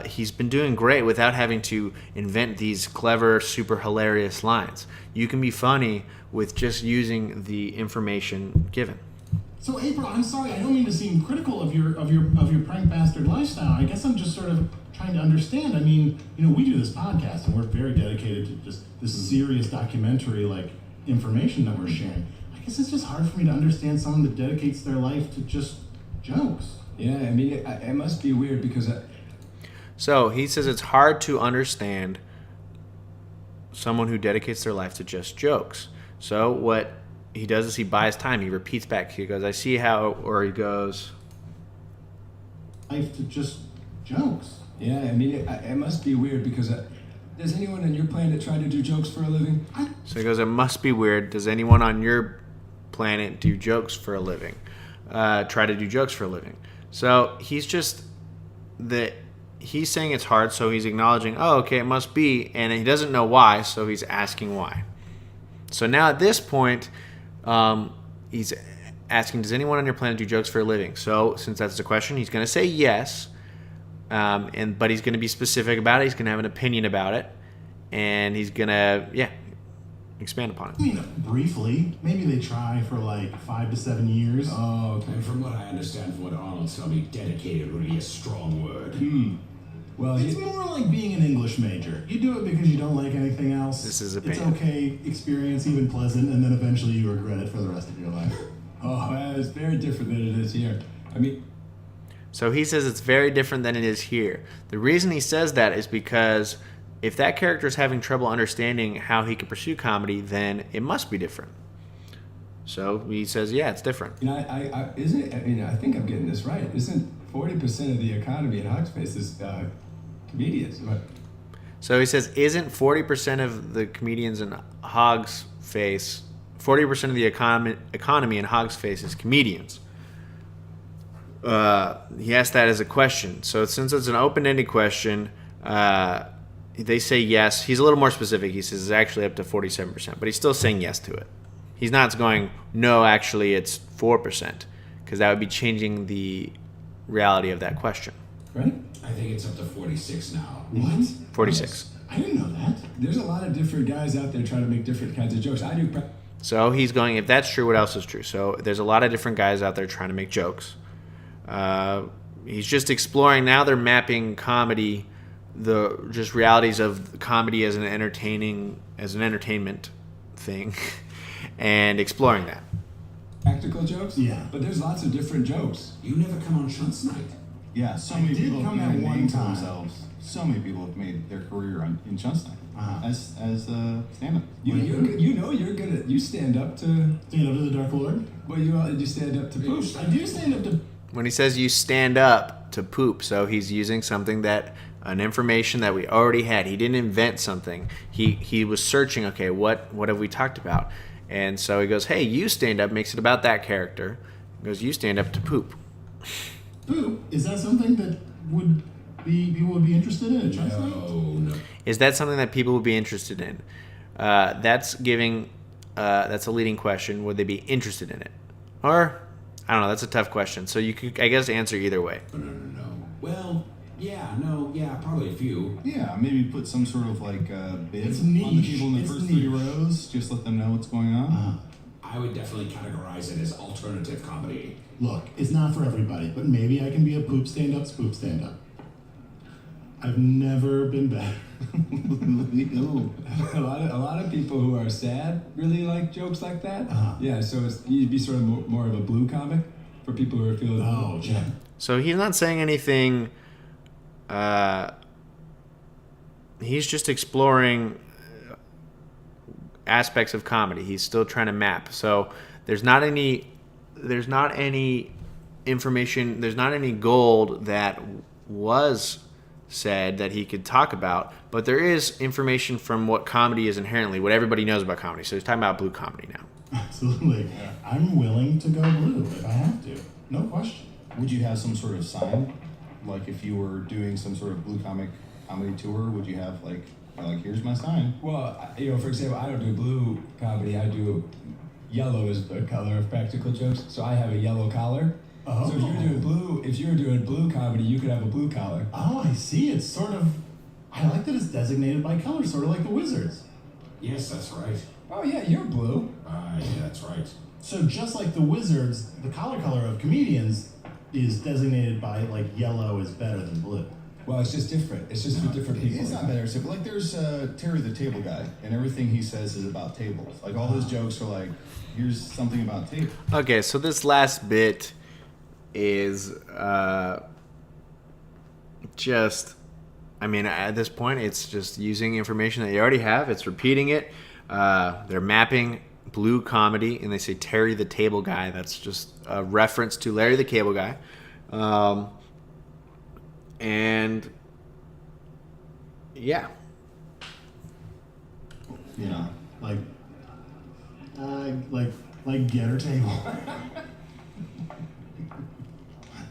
he's been doing great without having to invent these clever, super hilarious lines. You can be funny with just using the information given. So April, I'm sorry, I don't mean to seem critical of your prank bastard lifestyle. I guess I'm just sort of trying to understand. I mean, we do this podcast and we're very dedicated to just this serious documentary like information that we're sharing. I guess it's just hard for me to understand someone that dedicates their life to just jokes. Yeah, I mean, it must be weird because... So he says it's hard to understand someone who dedicates their life to just jokes. So what he does is he buys time. He repeats back. He goes, I see how, or he goes... Life to just jokes. Yeah, I mean, it must be weird because... does anyone on your planet try to do jokes for a living? So he goes, it must be weird. Does anyone on your planet do jokes for a living? Try to do jokes for a living. So he's saying it's hard, so he's acknowledging, oh, okay, it must be, and he doesn't know why, so he's asking why. So now at this point, he's asking, does anyone on your planet do jokes for a living? So since that's the question, he's going to say yes, but he's going to be specific about it. He's going to have an opinion about it, and he's going to, expand upon it. I mean, briefly, maybe they try for like 5 to 7 years. Oh, okay. And from what I understand from what Arnold told me, dedicated would be a strong word. Well, it's more like being an English major. You do it because you don't like anything else. This is a It's band. okay, experience, even pleasant, and then eventually you regret it for the rest of your life. Oh, it's very different than it is here. I mean... So he says it's very different than it is here. The reason he says that is because if that character is having trouble understanding how he can pursue comedy, then it must be different. So he says, yeah, it's different. Isn't it? I mean, I think I'm getting this right. Isn't 40% of the economy in Hogsface is comedians? What? So he says, isn't 40% of the comedians in Hogsface, 40% of the economy in Hogsface is comedians? He asked that as a question. So since it's an open-ended question, they say yes. He's a little more specific. He says it's actually up to 47%, but he's still saying yes to it. He's not going, no, actually it's 4%, because that would be changing the reality of that question. Right? I think it's up to 46 now. What? 46. I didn't know that. There's a lot of different guys out there trying to make different kinds of jokes. I do... So he's going, if that's true, what else is true? So there's a lot of different guys out there trying to make jokes. He's just exploring, now they're mapping comedy, the just realities of comedy as an entertainment thing, and exploring that. Practical jokes? Yeah. But there's lots of different jokes. You never come on Shunt's night. Yeah, so I many did people come have at made a one name for time. themselves. So many people have made their career in Chunstein as stand-up. You stand up to... Stand up to the Dark Lord? Well, you stand up to poop. I do stand up to... When he says you stand up to poop, so he's using something an information that we already had. He didn't invent something. He was searching, okay, what have we talked about? And so he goes, hey, you stand up, makes it about that character. He goes, you stand up to poop. Poop? Is that something that people would be interested in at Chuck's Night? No. Is that something that people would be interested in? That's a leading question. Would they be interested in it? Or, I don't know, that's a tough question. So you could, I guess, answer either way. No. Well, probably a few. Yeah, maybe put some sort of like bid It's on the niche. people in the It's first niche. 3 rows. Just let them know what's going on. I would definitely categorize it as alternative comedy. Look, it's not for everybody, but maybe I can be a poop stand-up, spoop stand-up. I've never been better. A lot of people who are sad really like jokes like that. Yeah, so you'd be sort of more of a blue comic for people who are feeling... Oh, yeah. So he's not saying anything. He's just exploring aspects of comedy. He's still trying to map. So there's not any information. There's not any gold that was said that he could talk about. But there is information from what comedy is inherently, what everybody knows about comedy. So he's talking about blue comedy now. Absolutely. I'm willing to go blue if I have to. No question. Would you have some sort of sign? Like if you were doing some sort of blue comedy tour, would you have like here's my sign? Well, for example, I don't do blue comedy. I do yellow as the color of practical jokes. So I have a yellow collar. So if you were doing blue comedy, you could have a blue collar. Oh, I see. It's sort of. I like that it's designated by color, sort of like the Wizards. Yes, that's right. Oh yeah, you're blue. Yeah, that's right. So just like the Wizards, the collar of comedians is designated by like yellow is better than blue. Well, it's just different. It's just for different people. It's not better, but like there's Terry the Table Guy, and everything he says is about tables. Like all his jokes are like, here's something about tables. Okay, so this last bit is just, I mean, at this point, it's just using information that you already have. It's repeating it. They're mapping blue comedy, and they say Terry the Table Guy. That's just a reference to Larry the Cable Guy. And yeah. You know, like get her table.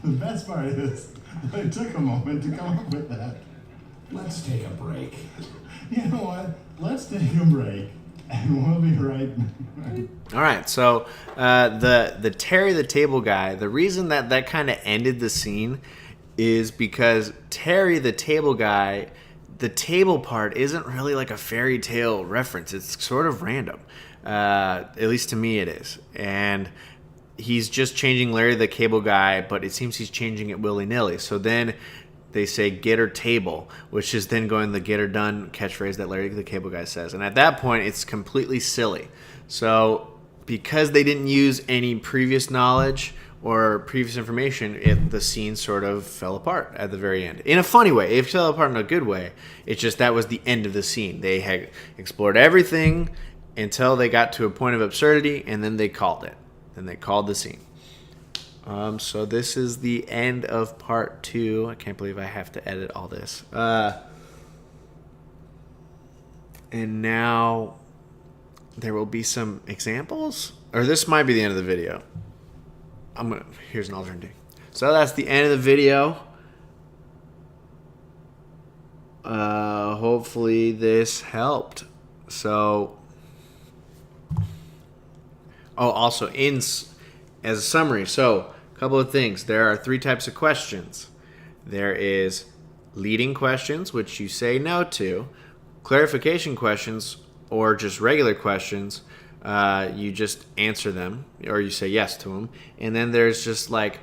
The best part is, it took a moment to come up with that. Let's take a break. You know what? Let's take a break, and we'll be right back. All right, so the Terry the Table Guy, the reason that kind of ended the scene is because Terry the Table Guy, the table part isn't really like a fairy tale reference. It's sort of random. At least to me it is. And he's just changing Larry the Cable Guy, but it seems he's changing it willy-nilly. So then they say get her table, which is then going the get her done catchphrase that Larry the Cable Guy says. And at that point, it's completely silly. So because they didn't use any previous knowledge or previous information, the scene sort of fell apart at the very end. In a funny way. It fell apart in a good way. It's just that was the end of the scene. They had explored everything until they got to a point of absurdity, and then they called it. Then they called the scene. So this is the end of part 2. I can't believe I have to edit all this. And now there will be some examples. Or this might be the end of the video. Here's an alternate. So that's the end of the video. Hopefully this helped. So, also as a summary. So, a couple of things. There are 3 types of questions. There is leading questions, which you say no to. Clarification questions, or just regular questions. You just answer them, or you say yes to them. And then there's just like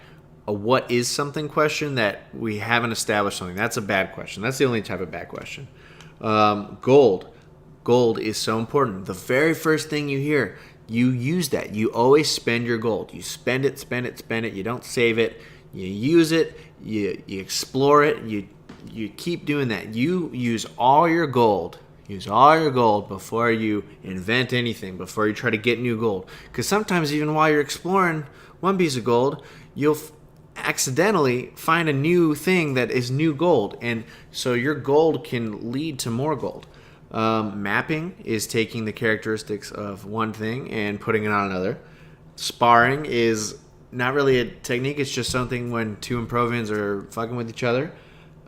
a what is something question that we haven't established something. That's a bad question. That's the only type of bad question. Gold. Gold is so important. The very first thing you hear, you use that. You always spend your gold. You spend it, spend it, spend it. You don't save it. You use it. You explore it. You keep doing that. You use all your gold. Use all your gold before you invent anything, before you try to get new gold. Because sometimes even while you're exploring one piece of gold, you'll accidentally find a new thing that is new gold. And so your gold can lead to more gold. Mapping is taking the characteristics of one thing and putting it on another. Sparring is not really a technique. It's just something when 2 improvians are fucking with each other.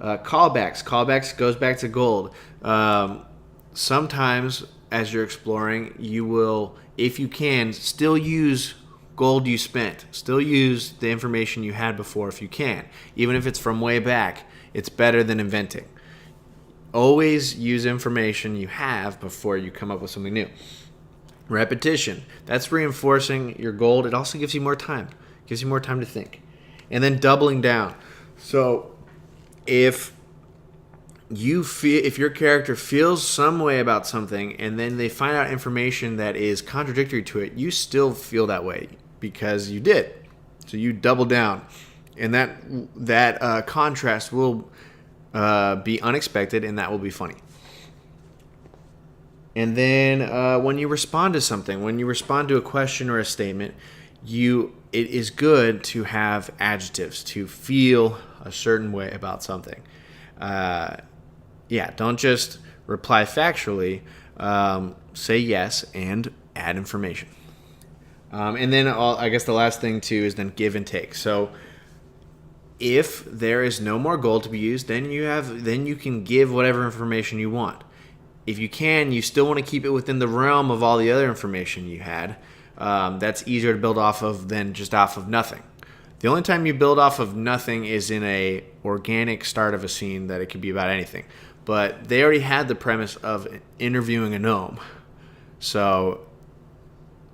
Callbacks. Callbacks goes back to gold. Sometimes as you're exploring, you will, if you can, still use gold you spent. Still use the information you had before if you can. Even if it's from way back, it's better than inventing. Always use information you have before you come up with something new. Repetition. That's reinforcing your gold. It also gives you more time. It gives you more time to think. And then doubling down. So if your character feels some way about something and then they find out information that is contradictory to it, you still feel that way because you did. So you double down. And that contrast will be unexpected, and that will be funny. And then when you respond to something, when you respond to a question or a statement, it is good to have adjectives, to feel a certain way about something. Don't just reply factually. Say yes and add information. And then I guess the last thing too is then give and take. So if there is no more gold to be used, then you can give whatever information you want. If you still want to keep it within the realm of all the other information you had. That's easier to build off of than just off of nothing. The only time you build off of nothing is in a organic start of a scene that it could be about anything. But they already had the premise of interviewing a gnome. So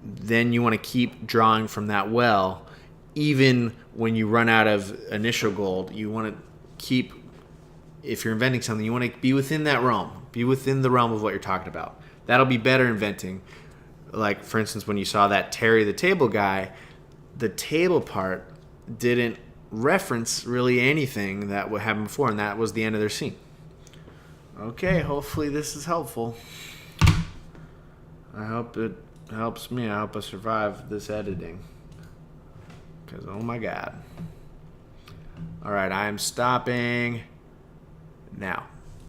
then you want to keep drawing from that well. Even when you run out of initial gold, you want to keep, if you're inventing something, you want to be within that realm. Be within the realm of what you're talking about. That'll be better inventing. Like, for instance, when you saw that Terry the Table guy, the table part didn't reference really anything that would happen before, and that was the end of their scene. Okay, hopefully this is helpful. I hope it helps me. I hope I survive this editing. Because, oh my God. All right, I am stopping now.